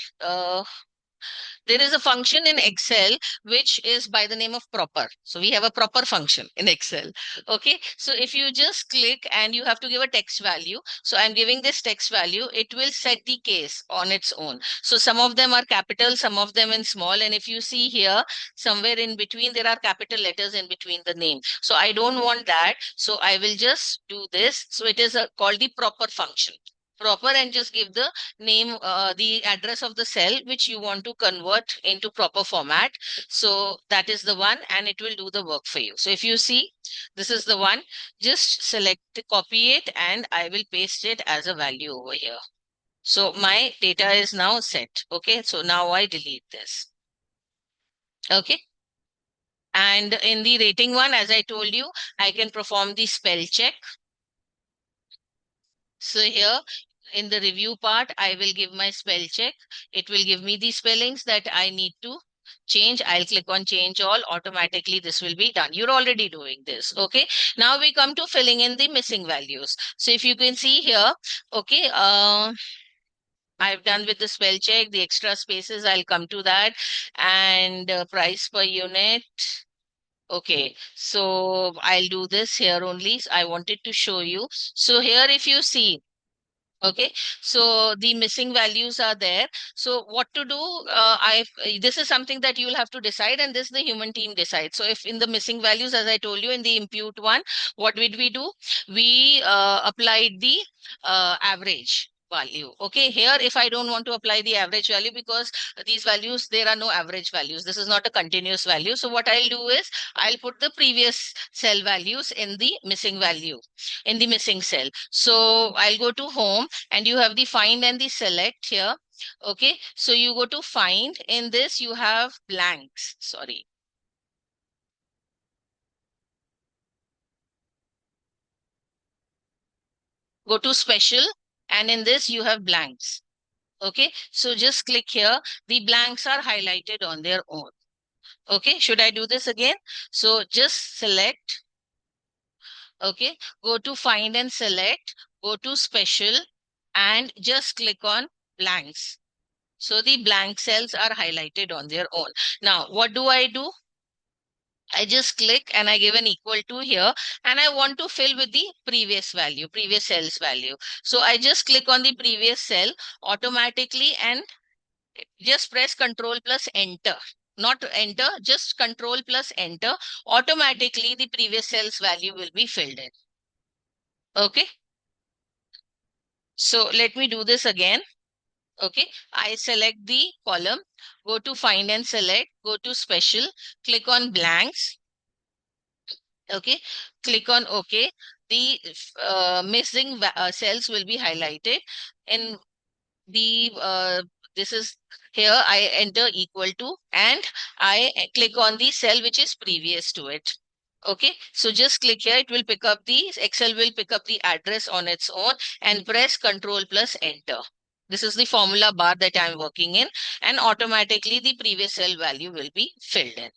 there is a function in Excel which is by the name of proper. So we have a proper function in Excel. Okay. So if you just click and you have to give a text value. So I'm giving this text value. It will set the case on its own. So some of them are capital, some of them in small. And if you see here, somewhere in between, there are capital letters in between the name. So I don't want that. So I will just do this. So it is called the proper function. Proper, and just give the name, the address of the cell which you want to convert into proper format. So that is the one, and it will do the work for you. So if you see, this is the one, just select, copy it, and I will paste it as a value over here. So my data is now set. Okay, so now I delete this. Okay. And in the rating one, as I told you, I can perform the spell check. So here in the review part, I will give my spell check. It will give me the spellings that I need to change. I'll click on change all. Automatically, this will be done. You're already doing this. Okay. Now we come to filling in the missing values. So if you can see here, okay, I've done with the spell check, the extra spaces, I'll come to that. And price per unit. Okay, so I'll do this here only. I wanted to show you. So here, if you see, okay, so the missing values are there. So what to do? This is something that you will have to decide, and this the human team decides. So if in the missing values, as I told you in the impute one, what did we do? We applied the average value. Okay, here if I don't want to apply the average value, because these values, there are no average values. This is not a continuous value. So what I'll do is I'll put the previous cell values in the missing value, in the missing cell. So I'll go to home, and you have the find and the select here. Okay, so you go to find. In this you have blanks. Sorry. Go to special, and in this you have blanks. Okay, so just click here. The blanks are highlighted on their own. Okay, should I do this again? So just select. Okay, go to find and select, go to special, and just click on blanks. So the blank cells are highlighted on their own. Now, what do? I just click and I give an equal to here, and I want to fill with the previous value, previous cell's value. So I just click on the previous cell automatically and just press Control plus Enter. Not enter, just Control plus Enter. Automatically, the previous cell's value will be filled in. Okay. So let me do this again. Okay, I select the column, go to find and select, go to special, click on blanks. Okay, click on OK. The missing cells will be highlighted. In the this is here I enter equal to, and I click on the cell which is previous to it. Okay, so just click here, it will pick up the Excel will pick up the address on its own, and press Control plus Enter. This is the formula bar that I'm working in, and automatically the previous cell value will be filled in.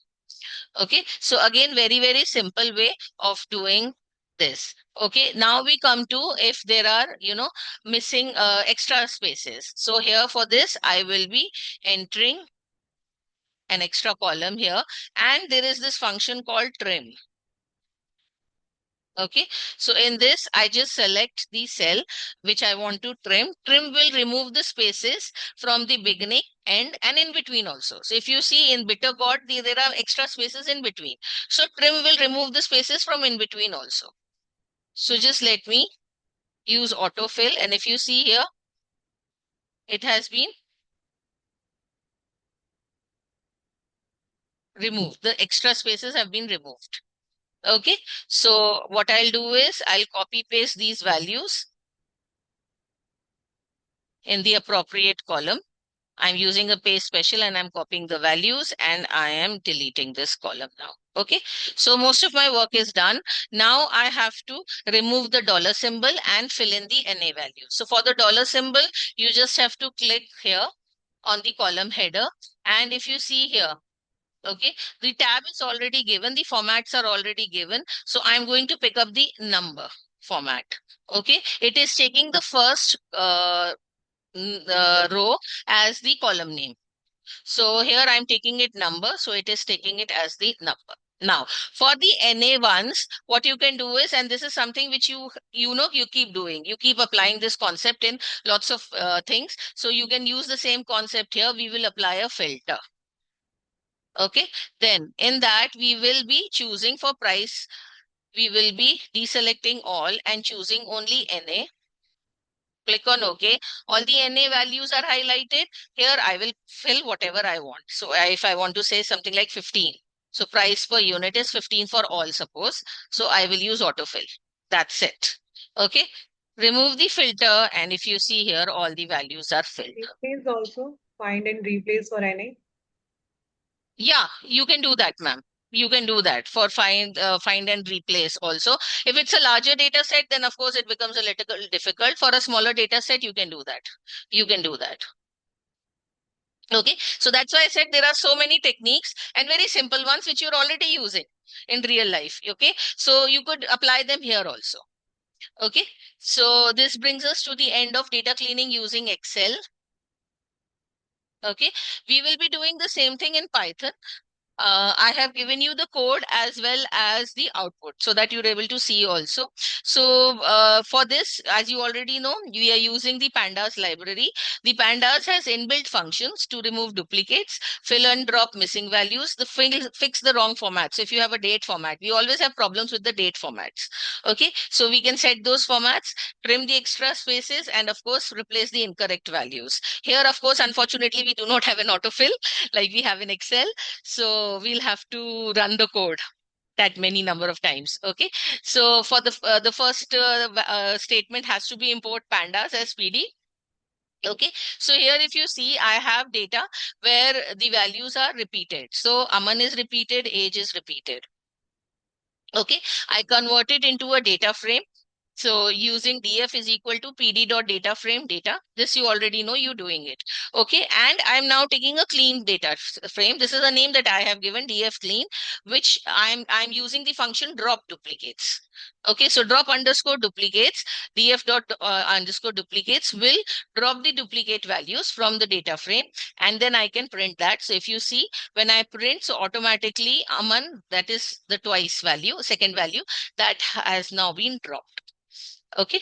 Okay, so again, very, very simple way of doing this. Okay, now we come to if there are, missing extra spaces. So here for this, I will be entering an extra column here, and there is this function called trim. Okay, so in this, I just select the cell which I want to trim. Trim will remove the spaces from the beginning, end, and in between also. So if you see in bitter gourd, there are extra spaces in between. So trim will remove the spaces from in between also. So just let me use autofill, and if you see here, it has been removed. The extra spaces have been removed. Okay, so what I'll do is I'll copy paste these values in the appropriate column. I'm using a paste special and I'm copying the values, and I am deleting this column now. Okay, so most of my work is done. Now I have to remove the dollar symbol and fill in the NA value. So for the dollar symbol, you just have to click here on the column header. And if you see here, okay, the tab is already given, the formats are already given. So I'm going to pick up the number format. Okay, it is taking the first row as the column name. So here I'm taking it number, so it is taking it as the number. Now, for the NA ones, what you can do is, and this is something which you keep doing. You keep applying this concept in lots of things. So you can use the same concept here. We will apply a filter. Okay. Then in that, we will be choosing for price. We will be deselecting all and choosing only NA. Click on OK. All the NA values are highlighted. Here I will fill whatever I want. So if I want to say something like 15. So price per unit is 15 for all, suppose. So I will use autofill. That's it. Okay. Remove the filter, and if you see here, all the values are filled. Replace also, find and replace for NA. Yeah, you can do that, ma'am. You can do that for find and replace also. If it's a larger data set, then of course it becomes a little difficult. For a smaller data set, you can do that. You can do that. Okay, so that's why I said there are so many techniques and very simple ones which you're already using in real life. Okay, so you could apply them here also. Okay, so this brings us to the end of data cleaning using Excel. Okay, we will be doing the same thing in Python. I have given you the code as well as the output so that you're able to see also. So for this, as you already know, we are using the pandas library. The pandas has inbuilt functions to remove duplicates, fill and drop missing values, fix the wrong format. So if you have a date format, we always have problems with the date formats. Okay, so we can set those formats, trim the extra spaces, and of course, replace the incorrect values. Here, of course, unfortunately, we do not have an autofill like we have in Excel. So we'll have to run the code that many number of times. Okay. So for the first statement has to be import pandas as PD. Okay. So here, if you see, I have data where the values are repeated. So Aman is repeated, age is repeated. Okay. I convert it into a data frame. So using df is equal to pd.data frame data. This you already know, you're doing it. Okay. And I'm now taking a clean data frame. This is a name that I have given, df clean, which I'm using the function drop duplicates. Okay. So drop underscore duplicates, df dot underscore duplicates will drop the duplicate values from the data frame. And then I can print that. So if you see, when I print, so automatically Aman, that is the twice value, second value, that has now been dropped. Okay.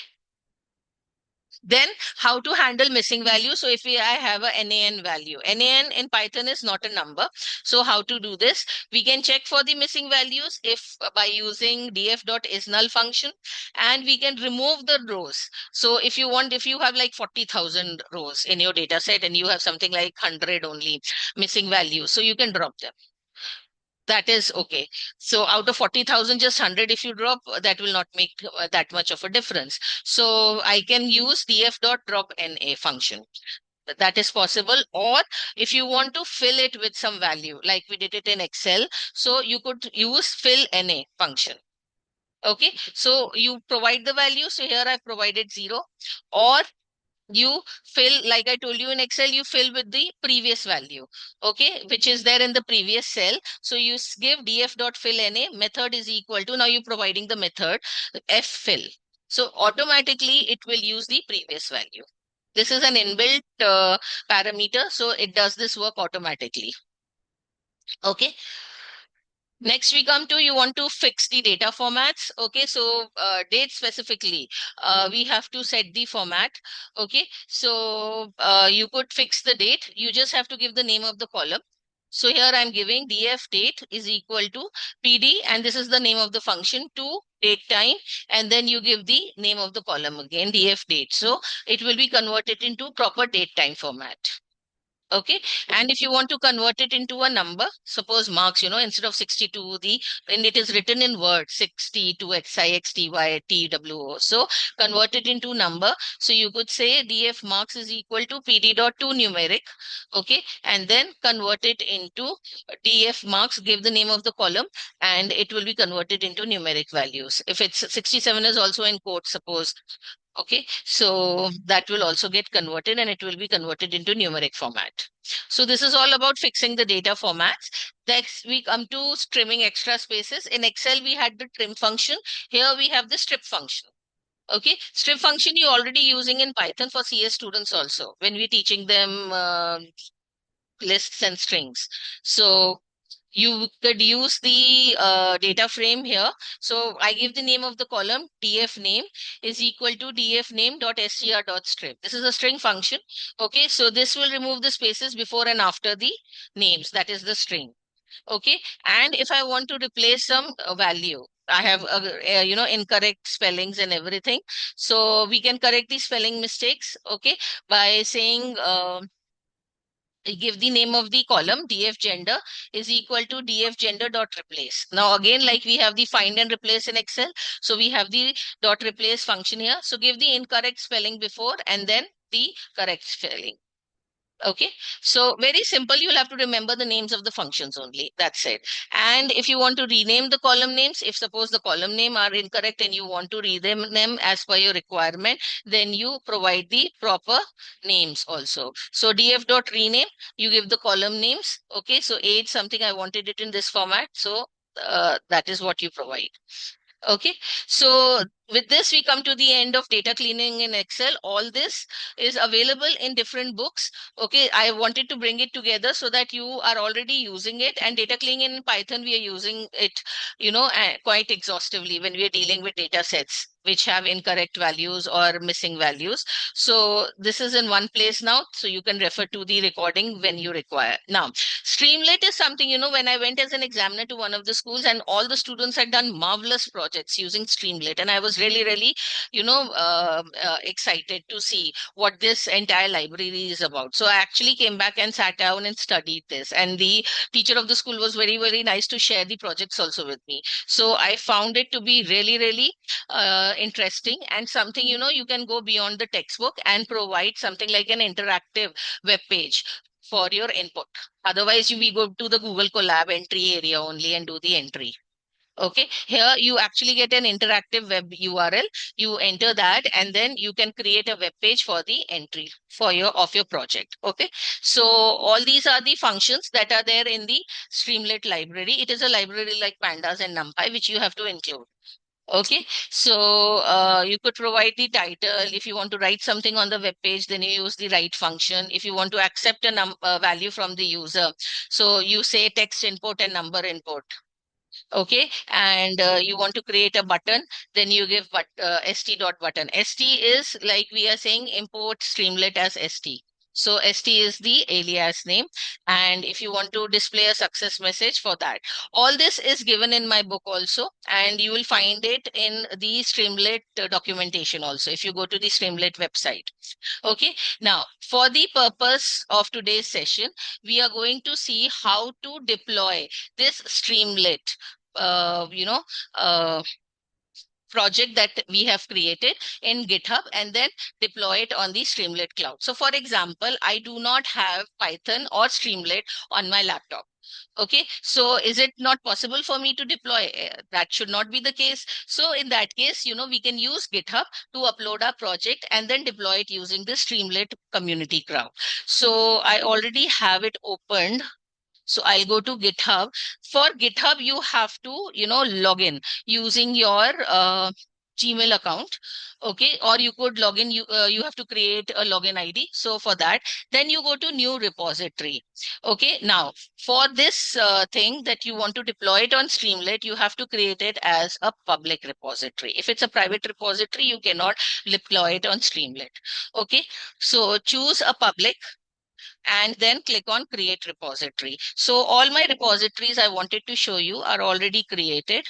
Then how to handle missing value. So if I have a NaN value, NaN in Python is not a number. So how to do this? We can check for the missing values if by using df.isNull function, and we can remove the rows. So if you want, if you have like 40,000 rows in your data set and you have something like 100 only missing values, so you can drop them. That is okay. So out of 40,000, just 100 if you drop, that will not make that much of a difference. So I can use df.drop_na function. That is possible. Or if you want to fill it with some value, like we did it in Excel, so you could use fill na function. Okay, so you provide the value. So here I've provided 0. Or you fill, like I told you in Excel, you fill with the previous value, okay, which is there in the previous cell. So you give df.fillNA, method is equal to, now you're providing the method ffill. So automatically it will use the previous value. This is an inbuilt parameter, so it does this work automatically. Okay. Next, we come to, you want to fix the data formats. Okay, so date specifically, we have to set the format. Okay, so you could fix the date. You just have to give the name of the column. So here I'm giving df date is equal to pd, and this is the name of the function, to date time, and then you give the name of the column again, df date. So it will be converted into proper date time format. Okay. And if you want to convert it into a number, suppose marks, instead of 62, and it is written in word 62 xixty So convert it into number. So you could say df marks is equal to pd dot to numeric. Okay. And then convert it into df marks, give the name of the column, and it will be converted into numeric values. If it's 67 is also in quotes, suppose. Okay, so that will also get converted and it will be converted into numeric format. So this is all about fixing the data formats. Next, we come to trimming extra spaces. In Excel, we had the trim function. Here we have the strip function. Okay, strip function you're already using in Python for CS students also when we're teaching them lists and strings. So you could use the data frame here. So I give the name of the column, df name is equal to df name.str.strip. This is a string function. Okay, so this will remove the spaces before and after the names, that is the string. Okay, and if I want to replace some value, I have incorrect spellings and everything. So we can correct the spelling mistakes, okay, by saying give the name of the column, df gender is equal to df gender dot replace. Now again, like we have the find and replace in Excel, so we have the dot replace function here. So give the incorrect spelling before and then the correct spelling. Okay, so very simple. You'll have to remember the names of the functions only. That's it. And if you want to rename the column names, if suppose the column name are incorrect and you want to rename them as per your requirement, then you provide the proper names also. So df.rename, you give the column names. Okay, so age something, I wanted it in this format. So that is what you provide. Okay, so with this, we come to the end of data cleaning in Excel. All this is available in different books. Okay, I wanted to bring it together so that you are already using it. And data cleaning in Python, we are using it, quite exhaustively when we are dealing with data sets which have incorrect values or missing values. So this is in one place now, so you can refer to the recording when you require. Now, Streamlit is something, when I went as an examiner to one of the schools and all the students had done marvelous projects using Streamlit. And I was really, really, excited to see what this entire library is about. So I actually came back and sat down and studied this. And the teacher of the school was very, very nice to share the projects also with me. So I found it to be really, really interesting and something, you can go beyond the textbook and provide something like an interactive web page for your input. Otherwise, we go to the Google Colab entry area only and do the entry. Okay, here you actually get an interactive web URL. You enter that and then you can create a web page for the entry for your project. Okay, so all these are the functions that are there in the Streamlit library. It is a library like Pandas and NumPy, which you have to include. Okay, so you could provide the title. If you want to write something on the web page, then you use the write function. If you want to accept a value from the user, so you say text input and number input. Okay, and you want to create a button, then you give st.button. St is like we are saying import Streamlit as st. So st is the alias name, and if you want to display a success message for that, all this is given in my book also, and you will find it in the Streamlit documentation also if you go to the Streamlit website. Okay, now for the purpose of today's session, we are going to see how to deploy this Streamlit, uh, you know, uh, project that we have created in GitHub and then deploy it on the Streamlit cloud. So for example, I do not have Python or Streamlit on my laptop. Okay, so is it not possible for me to deploy? That should not be the case. So in that case, we can use GitHub to upload our project and then deploy it using the Streamlit community crowd. So I already have it opened. So I'll go to GitHub. For GitHub, you have to, log in using your Gmail account. Okay, or you could log in. You have to create a login ID. So for that, then you go to new repository. Okay, now for this thing that you want to deploy it on Streamlit, you have to create it as a public repository. If it's a private repository, you cannot deploy it on Streamlit. Okay, so choose a public and then click on create repository. So all my repositories I wanted to show you are already created.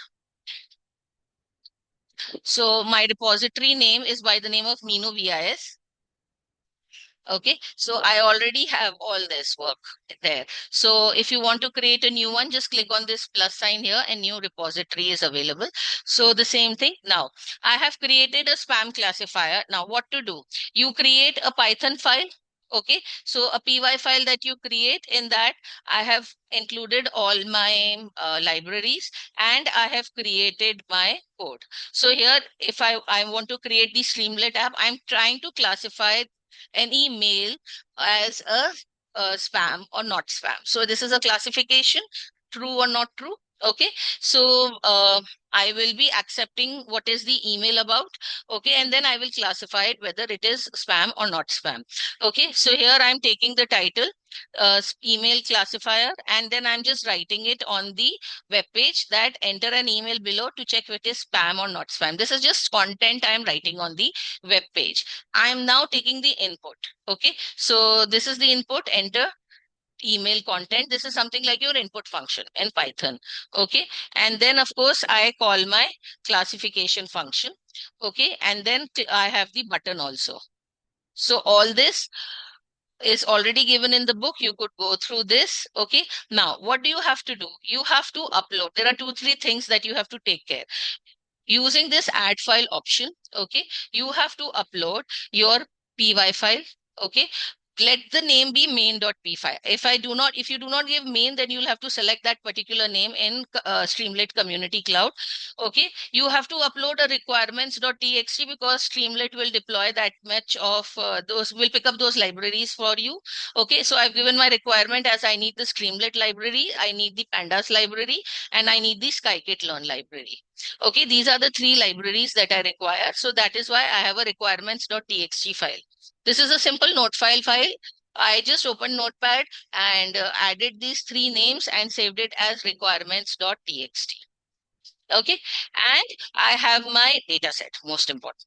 So my repository name is by the name of Minu VIS. Okay, so I already have all this work there. So if you want to create a new one, just click on this plus sign here and new repository is available. So the same thing. Now I have created a spam classifier. Now what to do? You create a Python file. Okay, so a py file that you create, in that I have included all my libraries and I have created my code. So here, if I want to create the Streamlit app, I'm trying to classify any mail as a spam or not spam. So this is a classification, true or not true. Okay, so I will be accepting what is the email about. Okay, and then I will classify it whether it is spam or not spam. Okay, so here I'm taking the title, email classifier, and then I'm just writing it on the web page that enter an email below to check if it is spam or not spam. This is just content I'm writing on the web page. I am now taking the input. Okay, so this is the input, enter email content. This is something like your input function in Python. Okay, and then of course I call my classification function. Okay, and then I have the button also. So all this is already given in the book. You could go through this. Okay, now what do you have to do? You have to upload. There are 2-3 things that you have to take care using this add file option. Okay, you have to upload your py file. Okay, let the name be main.py file. If you do not give main, then you'll have to select that particular name in Streamlit community cloud. Okay, you have to upload a requirements.txt because Streamlit will deploy that much of those, will pick up those libraries for you. Okay, so I've given my requirement as I need the Streamlit library, I need the pandas library, and I need the scikit-learn library. Okay, these are the 3 libraries that I require. So that is why I have a requirements.txt file. This is a simple note file. I just opened Notepad and added these 3 names and saved it as requirements.txt. Okay, and I have my data set, most important.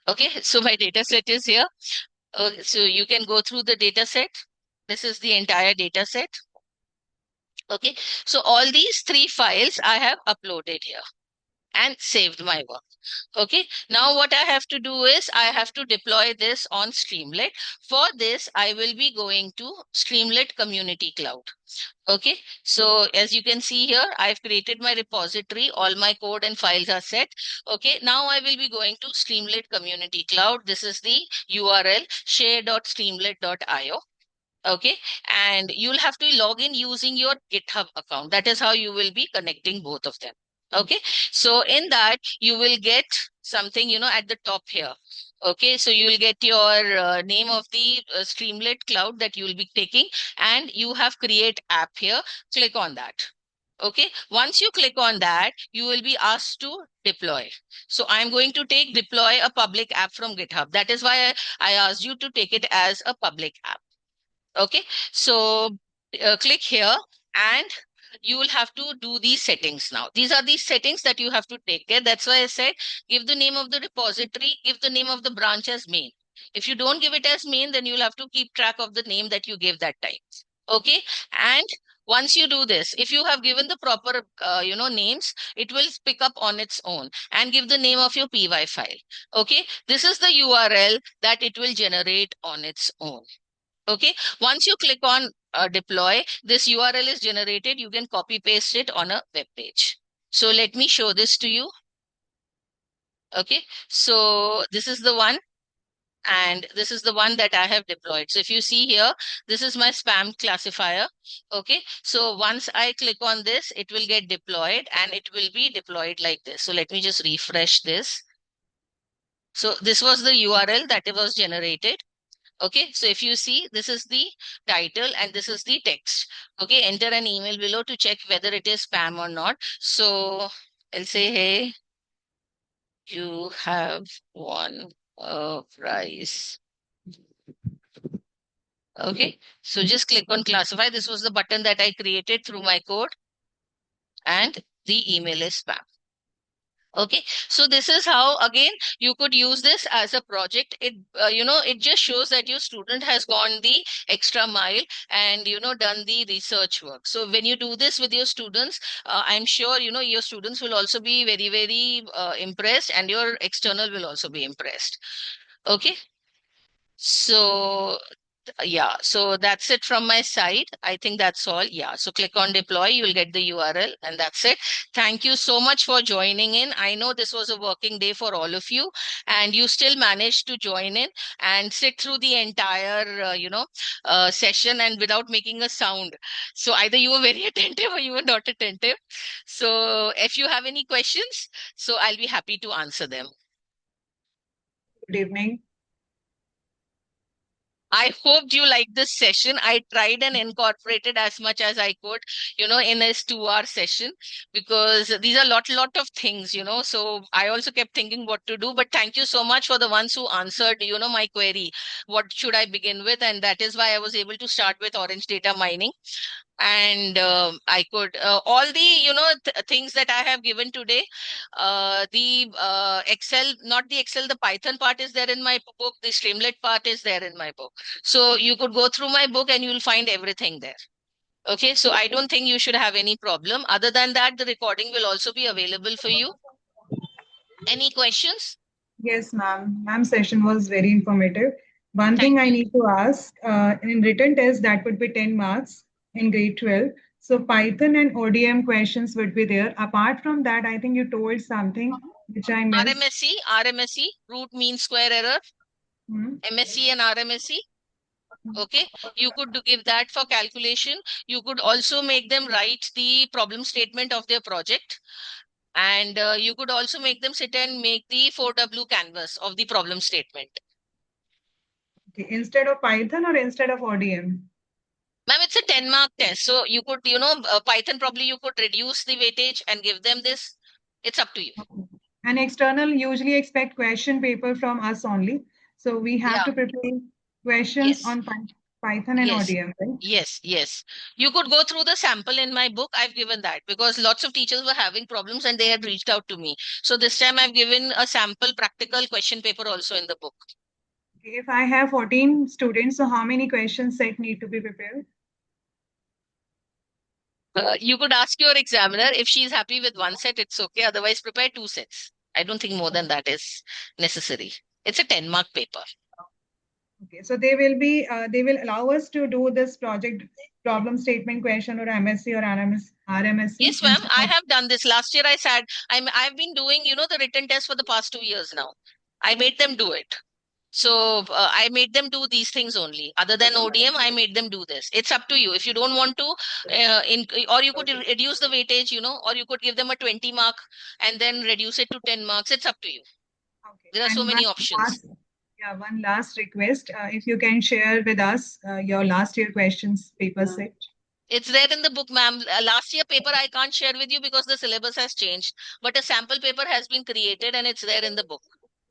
Okay, so my data set is here. So you can go through the data set. This is the entire data set. Okay, so all these 3 files I have uploaded here and saved my work. Okay, now what I have to do is I have to deploy this on Streamlit. For this, I will be going to Streamlit Community Cloud. Okay, so as you can see here, I've created my repository. All my code and files are set. Okay, now I will be going to Streamlit Community Cloud. This is the URL share.streamlit.io. Okay, and you'll have to log in using your GitHub account. That is how you will be connecting both of them. Okay, so in that you will get something, at the top here. Okay, so you will get your name of the Streamlit cloud that you will be taking, and you have create app here. Click on that. Okay, once you click on that, you will be asked to deploy. So I'm going to deploy a public app from GitHub. That is why I asked you to take it as a public app. Okay, so click here and you will have to do these settings now. These are these settings that you have to take care. That's why I said give the name of the repository, give the name of the branch as main. If you don't give it as main, then you'll have to keep track of the name that you gave that time. Okay. And once you do this, if you have given the proper, names, it will pick up on its own and give the name of your py file. Okay. This is the URL that it will generate on its own. Okay. Once you click on deploy, this URL is generated. You can copy paste it on a web page. So let me show this to you. Okay. So this is the one. And this is the one that I have deployed. So if you see here, this is my spam classifier. Okay. So once I click on this, it will get deployed and it will be deployed like this. So let me just refresh this. So this was the URL that it was generated. Okay, so if you see, this is the title and this is the text. Okay, enter an email below to check whether it is spam or not. So I'll say, hey, you have won a prize. Okay, so just click on classify. This was the button that I created through my code, and the email is spam. Okay, so this is how again you could use this as a project. It just shows that your student has gone the extra mile and done the research work. So when you do this with your students, I'm sure your students will also be very, very impressed, and your external will also be impressed. Okay, so yeah, so that's it from my side. I think that's all. Yeah, so click on deploy, you will get the URL, and that's it. Thank you so much for joining in. I know this was a working day for all of you, and you still managed to join in and sit through the entire session and without making a sound. So either you were very attentive or you were not attentive. So if you have any questions, so I'll be happy to answer them. Good evening. I hoped you liked this session. I tried and incorporated as much as I could, in this 2 hour session, because these are lot of things, So I also kept thinking what to do. But thank you so much for the ones who answered, my query. What should I begin with? And that is why I was able to start with orange data mining. And I could all the things that I have given today, the Excel, not the Excel, the Python part is there in my book, the Streamlit part is there in my book, so you could go through my book and you'll find everything there. Okay, so I don't think you should have any problem. Other than that, the recording will also be available for you. Any questions? Yes, ma'am. Ma'am, session was very informative. One Thank thing I you. need to ask, in written test, that would be 10 marks in grade 12. So Python and ODM questions would be there. Apart from that, I think you told something which I missed. RMSE, root mean square error, Hmm. MSE and RMSE. Okay, you could give that for calculation. You could also make them write the problem statement of their project, and you could also make them sit and make the 4W canvas of the problem statement. Okay. Instead of Python or instead of ODM? Ma'am, it's a 10-mark test, so you could, Python, probably you could reduce the weightage and give them this. It's up to you. Okay. And external usually expect question paper from us only. So we have Yeah. to prepare questions Yes. on Python and Yes. ODM, right? Yes. You could go through the sample in my book. I've given that because lots of teachers were having problems and they had reached out to me. So this time I've given a sample practical question paper also in the book. Okay, if I have 14 students, so how many question set need to be prepared? You could ask your examiner if she's happy with one set, it's okay. Otherwise, prepare 2 sets. I don't think more than that is necessary. It's a 10-mark paper. Okay, so they will allow us to do this project problem statement question or MSc or RMSc Yes, ma'am. instead I of, have done this. Last year I said I've been doing, the written test for the past 2 years now. I made them do it. So I made them do these things only. Other than ODM, I made them do this. It's up to you. If you don't want to, or you could reduce the weightage, or you could give them a 20 mark and then reduce it to 10 marks. It's up to you. okay. There are so And many options. one last request. If you can share with us your last year questions paper set. It's there in the book, ma'am. Last year paper I can't share with you because the syllabus has changed, but a sample paper has been created and it's there in the book.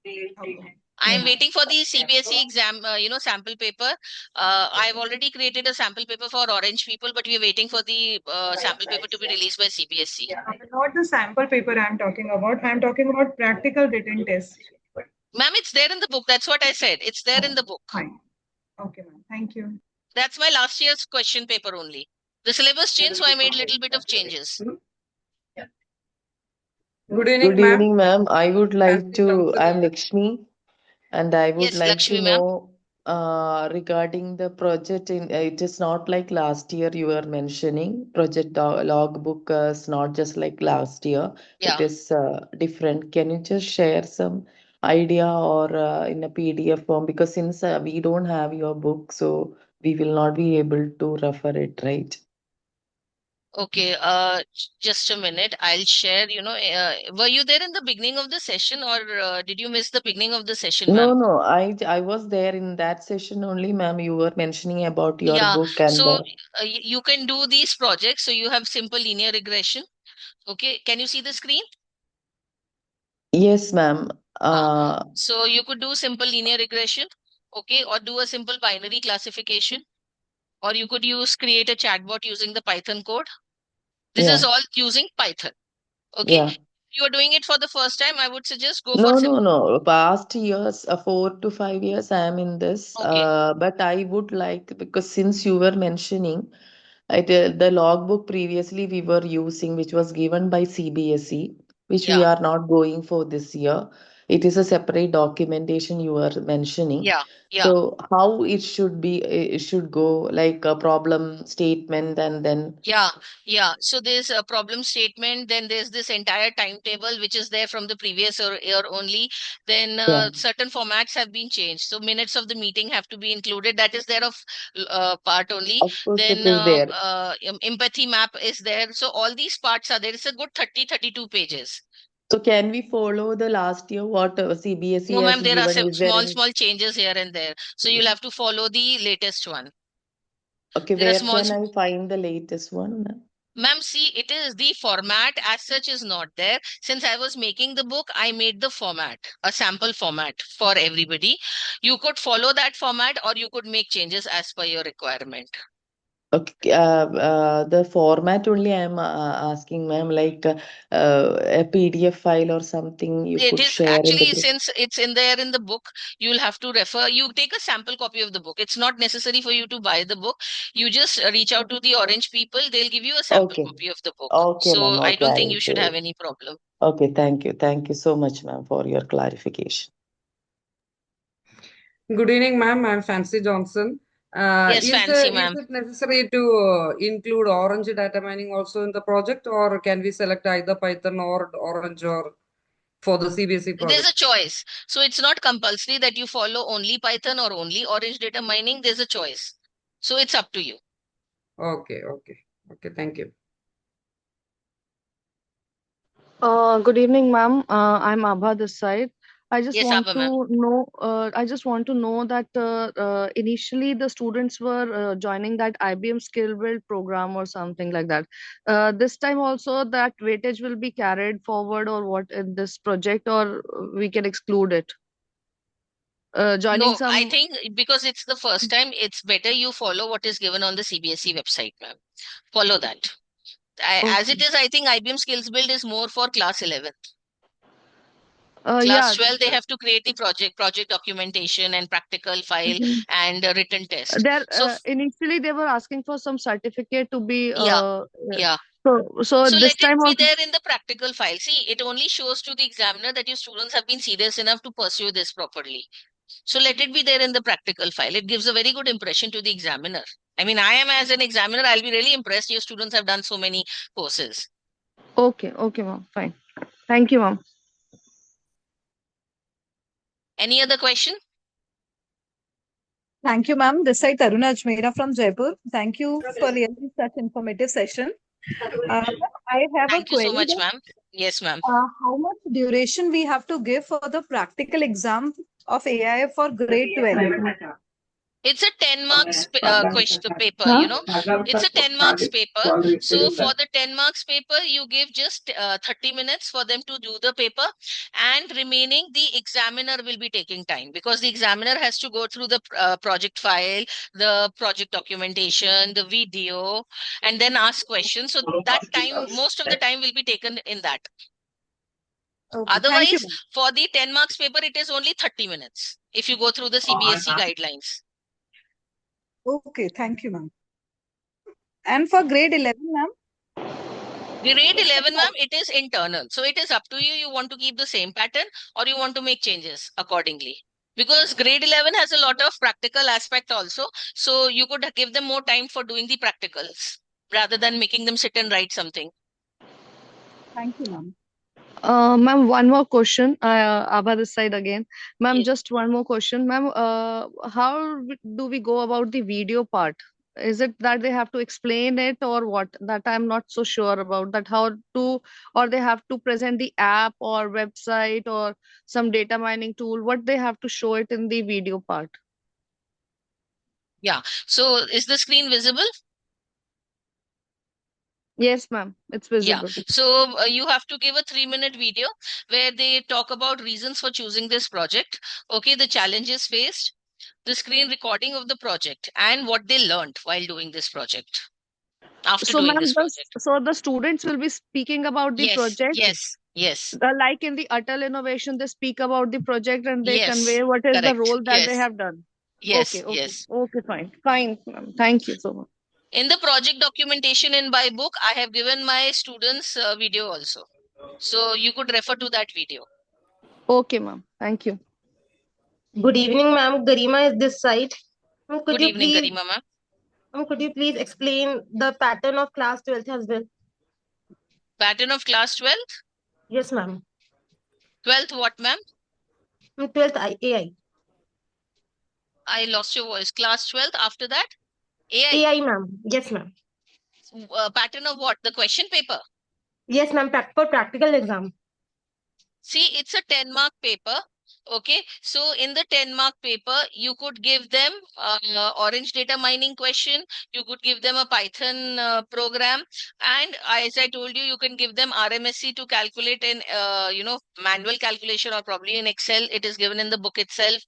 Okay. I am waiting for the CBSE exam, sample paper. I've already created a sample paper for orange people, but we're waiting for the sample paper to be released by CBSE. Not the sample paper I'm talking about. I'm talking about practical written test. Ma'am, it's there in the book. That's what I said. It's there in the book. Fine. Okay, ma'am. Thank you. That's my last year's question paper only. The syllabus changed, so I made little bit of changes. Good evening, ma'am. I would like to, Johnson. I'm Lakshmi, and I would Yes, like to Lakshmi ma'am. know regarding the project. It is not like last year you were mentioning. Project logbook is not just like last year. It Yeah. is different. Can you just share some idea or in a PDF form? Because since we don't have your book, so we will not be able to refer it, right? Okay. Just a minute. I'll share. Were you there in the beginning of the session, or did you miss the beginning of the session, No, ma'am? no, I was there in that session only, ma'am. You were mentioning about your Yeah. book and So you can do these projects. So you have simple linear regression. Okay. Can you see the screen? yes, ma'am. So you could do simple linear regression. Okay. Or do a simple binary classification. Or you could create a chatbot using the Python code. This is Yeah, all using Python. Okay. yeah. If you are doing it for the first time, I would suggest go for No, simple. no, no. Past years, 4 to 5 years, I am in this. Okay. But I would like, because since you were mentioning, the logbook previously we were using, which was given by CBSE, which we Yeah. are not going for this year. It is a separate documentation you were mentioning. Yeah. Yeah. So how it should be, it should go like a problem statement and then, Yeah, yeah. So there's a problem statement, then there's this entire timetable which is there from the previous year only. Then yeah, certain formats have been changed. So minutes of the meeting have to be included. That is there of part only. of course it Then is there. empathy map is there. So all these parts are there. It's a good 32 pages. So can we follow the last year what CBSE No, ma'am, has there are given? Is there small, any? small changes here and there. So you'll have to follow the latest one. Okay, There are where small. can I find the latest one? Ma'am, see, it is the format as such is not there. Since I was making the book, I made the format, a sample format for everybody. You could follow that format or you could make changes as per your requirement. Okay, the format only I'm asking, ma'am, like a PDF file or something you It could is share in the actually, group. since it's in there in the book, you'll have to refer. You take a sample copy of the book. It's not necessary for you to buy the book. You just reach out to the orange people. They'll give you a sample Okay, copy of the book. okay, ma'am. So I Okay, don't I think will you should do have it. any problem. Okay, thank you. Thank you so much, ma'am, for your clarification. Good evening, ma'am. I'm Fancy Johnson. Yes, fancy, Is ma'am. it necessary to include Orange data mining also in the project, or can we select either Python or Orange or for the CBSE There's a project? choice. So it's not compulsory that you follow only Python or only Orange data mining. There's a choice. So it's up to you. Okay, okay, okay. Thank you. Good evening, ma'am. I'm Abha this side. Yes, Abba, ma'am. I just want to know that initially the students were joining that IBM Skill Build program or something like that. This time also that weightage will be carried forward or what in this project, or we can exclude it. Joining No, I some. think because it's the first time, it's better you follow what is given on the CBSE website, ma'am. Follow that. As it Okay. is, I think IBM Skills Build is more for class 11. Class Yeah. 12, they have to create the project documentation and practical file Mhm. and written test. There So, initially they were asking for some certificate to be. yeah, yeah. So So this let it time be also. there in the practical file. See, it only shows to the examiner that your students have been serious enough to pursue this properly. So let it be there in the practical file. It gives a very good impression to the examiner. I mean, I am as an examiner, I'll be really impressed your students have done so many courses. Okay, okay, ma'am. Fine. Thank you, ma'am. Any other question? Thank you, ma'am. This side Taruna Ajmera from Jaipur. Thank you for leading such informative session. Ma'am, I have a Thank you so query much, that ma'am. Yes, ma'am. how much duration we have to give for the practical exam of AI for grade 12? It's a 10 marks question paper, It's a 10 marks paper. So for the 10 marks paper, you give just 30 minutes for them to do the paper, and remaining the examiner will be taking time, because the examiner has to go through the project file, the project documentation, the video, and then ask questions. So that time, most of the time will be taken in that. Okay, thank you, Otherwise, ma'am. for the 10 marks paper, it is only 30 minutes if you go through the CBSE guidelines. Okay, thank you, ma'am. And for grade 11, ma'am? Grade 11, ma'am, it is internal. So it is up to you. You want to keep the same pattern or you want to make changes accordingly. Because grade 11 has a lot of practical aspect also. So you could give them more time for doing the practicals rather than making them sit and write something. Thank you, ma'am. Ma'am, one more question. Abha this side again. Ma'am, Yes. just one more question. Ma'am, do we go about the video part? Is it that they have to explain it or what? That I'm not so sure about that. How to, or they have to present the app or website or some data mining tool? What they have to show it in the video part? Yeah. So is the screen visible? Yes, ma'am. It's Yeah. visible. So you have to give a 3-minute video where they talk about reasons for choosing this project. Okay. The challenges faced, the screen recording of the project, and what they learned while doing this project, after So, doing this ma'am, project. so the students will be speaking about the Yes, project. yes, yes, Like in the Atal Innovation, they speak about the project and they yes, convey what is the correct. role that they Yes, have done. yes, Okay, okay, yes. okay, fine, fine, ma'am. Thank you so much. In the project documentation in my book, I have given my students video also. So you could refer to that video. Okay, ma'am. Thank you. Good evening, ma'am. Garima is this side. Good evening, Garima ma'am. Could you please explain the pattern of class 12th as well? Pattern of class 12th? Yes, ma'am. 12th what, ma'am? 12th AI. I lost your voice. Class 12th, after that? AI. AI, ma'am. Yes, ma'am. Pattern of what? The question paper? Yes, ma'am. For practical exam. See, it's a 10 mark paper. Okay, so in the 10 mark paper, you could give them orange data mining question. You could give them a Python program. And as I told you, you can give them RMSE to calculate in, manual calculation, or probably in Excel. It is given in the book itself.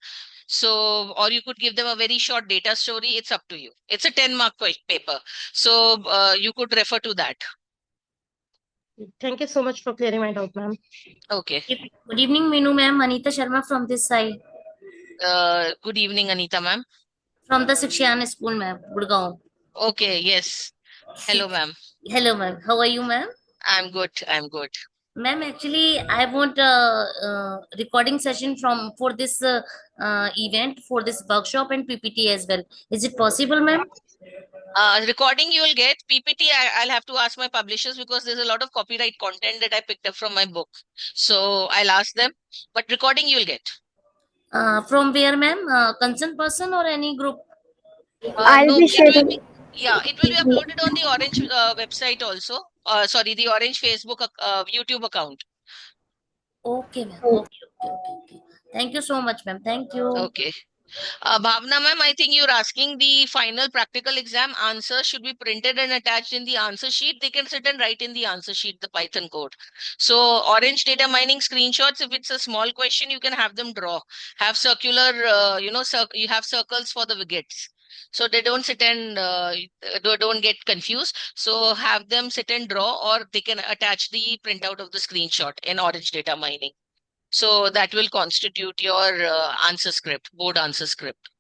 So, or you could give them a very short data story. It's up to you. It's a 10 mark paper. So you could refer to that. Thank you so much for clearing my doubt, ma'am. Okay. Good evening, Minu ma'am. Anita Sharma from this side. Good evening, Anita ma'am. From the Shikshan School, ma'am, Gurgaon. Okay, yes. Hello, ma'am. Hello, ma'am. How are you, ma'am? I'm good. I'm good. Ma'am, actually, I want recording session for this event, for this workshop and PPT as well. Is it possible, ma'am? Recording you will get. PPT, I'll have to ask my publishers, because there's a lot of copyright content that I picked up from my book. So I'll ask them. But recording you will get. From where, ma'am? Concerned person or any group? I'll No, be it will sharing. be. Yeah, it will be uploaded on the Orange website also. Sorry, the Orange Facebook YouTube account. Okay, ma'am. Okay. Thank you so much, ma'am. Thank you. Okay. Bhavna ma'am, I think you're asking the final practical exam answer should be printed and attached in the answer sheet. They can sit and write in the answer sheet the Python code. So orange data mining screenshots, if it's a small question, you can have them draw. Have circular, you have circles for the widgets. So they don't sit and don't get confused. So have them sit and draw, or they can attach the printout of the screenshot in orange data mining. So that will constitute your answer script, board answer script.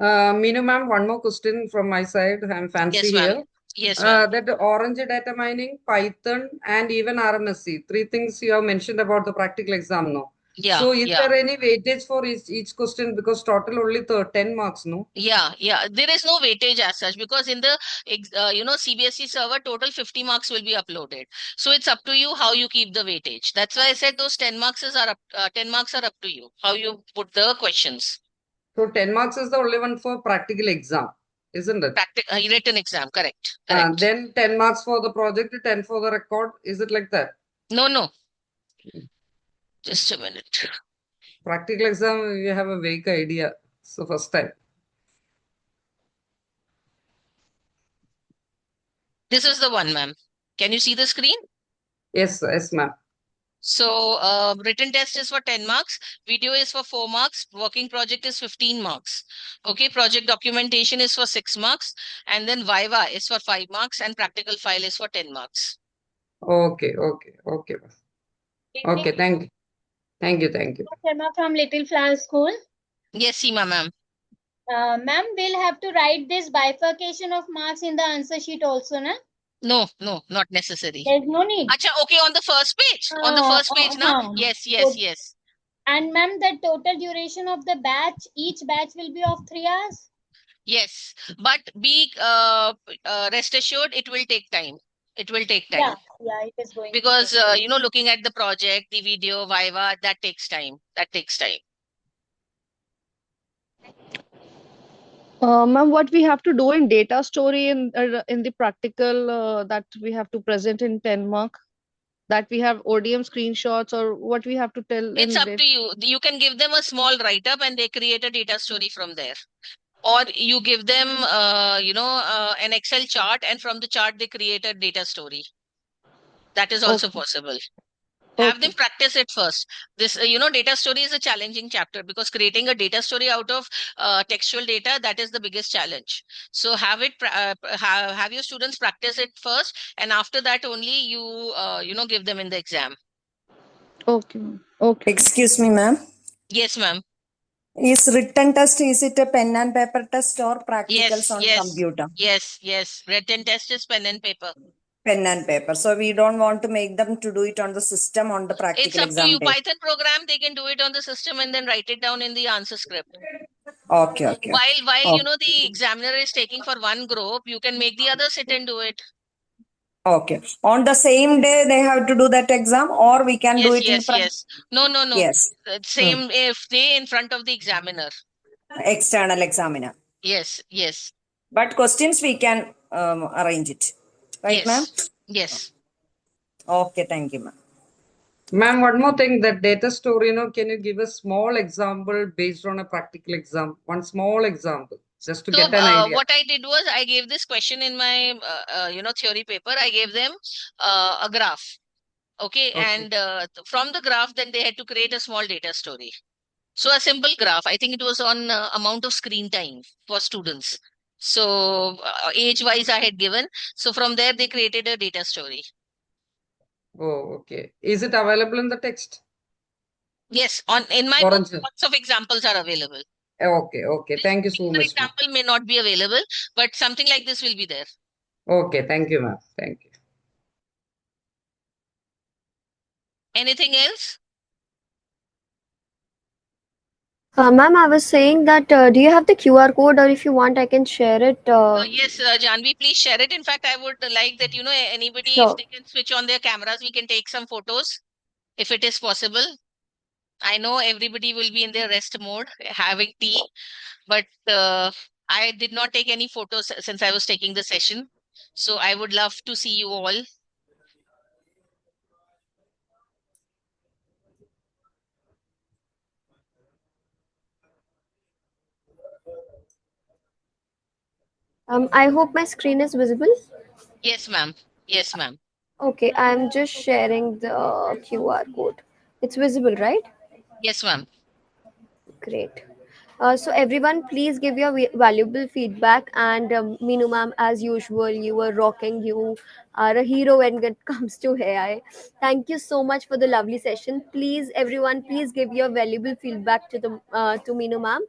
Meenu ma'am, one more question from my side. I'm fancy Yes, ma'am. here. Yes, ma'am. That orange data mining, Python, and even RMSC, three things you have mentioned about the practical exam, no? Yeah, So is yeah. there any weightage for each question? Because total only 10 marks, no? Yeah. There is no weightage as such, because in the CBSE server, total 50 marks will be uploaded. So it's up to you how you keep the weightage. That's why I said those 10 marks are up to you, how you put the questions. So 10 marks is the only one for practical exam, isn't it? Written exam, correct. Then 10 marks for the project, 10 for the record. Is it like that? No. Just a minute. Practical exam, we have a vague idea. So first time. This is the one, ma'am. Can you see the screen? Yes, yes, ma'am. So written test is for 10 marks, video is for 4 marks, working project is 15 marks. Okay, project documentation is for 6 marks, and then Viva is for 5 marks, and practical file is for 10 marks. Okay, okay, okay, ma'am. Okay, thank you. Thank you, thank you. Sharma from Little Flower School. Yes, Seema, ma'am. Ma'am, we'll have to write this bifurcation of marks in the answer sheet also, na? No, not necessary. There's no need. Acha, okay, on the first page. On the first page, now. Yes. And ma'am, the total duration of the batch, each batch will be of 3 hours? Yes, but be rest assured, it will take time. It will take time. Yeah, it is going Because looking at the project, the video, Viva, that takes time. Ma'am, what we have to do in data story in the practical that we have to present in 10 mark, that we have ODM screenshots, or what we have to tell It's in up to you. You can give them a small write-up and they create a data story from there. Or you give them, an Excel chart, and from the chart they create a data story. That is also possible. Have them practice it first. This, data story is a challenging chapter, because creating a data story out of textual data, that is the biggest challenge. So have your students practice it first, and after that only you give them in the exam. Okay. Excuse me, ma'am. Yes, ma'am. Is written test, is it a pen and paper test or practicals on computer? Yes. Written test is pen and paper. Pen and paper. So we don't want to make them to do it on the system on the practical exam. It's up exam to you. day. Python program, they can do it on the system and then write it down in the answer script. Okay. While the examiner is taking for one group, you can make the other sit and do it. Okay. On the same day they have to do that exam, or we can do it in Yes. No. Yes. Same if they in front of the examiner. External examiner. Yes. But questions we can arrange it. Right, ma'am? Yes. Okay, thank you, ma'am. Ma'am, one more thing, that data story, can you give a small example based on a practical exam? One small example, just to get an idea. What I did was I gave this question in my, theory paper. I gave them a graph. Okay. And from the graph, then they had to create a small data story. So a simple graph, I think it was on amount of screen time for students. So age-wise I had given. So from there, they created a data story. Oh, okay. Is it available in the text? Yes, in my book, lots of examples are available. Okay. Thank you so much. This example may not be available, but something like this will be there. Okay, thank you, ma'am. Thank you. Anything else? Ma'am, I was saying that do you have the QR code, or if you want, I can share it? Yes, Janvi, please share it. In fact, I would like that, anybody, if they can switch on their cameras, we can take some photos, if it is possible. I know everybody will be in their rest mode, having tea, but I did not take any photos since I was taking the session. So I would love to see you all. I hope my screen is visible. Yes, ma'am. Okay, I'm just sharing the QR code. It's visible, right? Yes, ma'am. Great. So everyone, please give your valuable feedback. And Meenu ma'am, as usual, you were rocking. You are a hero when it comes to AI. Thank you so much for the lovely session. Please, everyone, please give your valuable feedback to Meenu ma'am.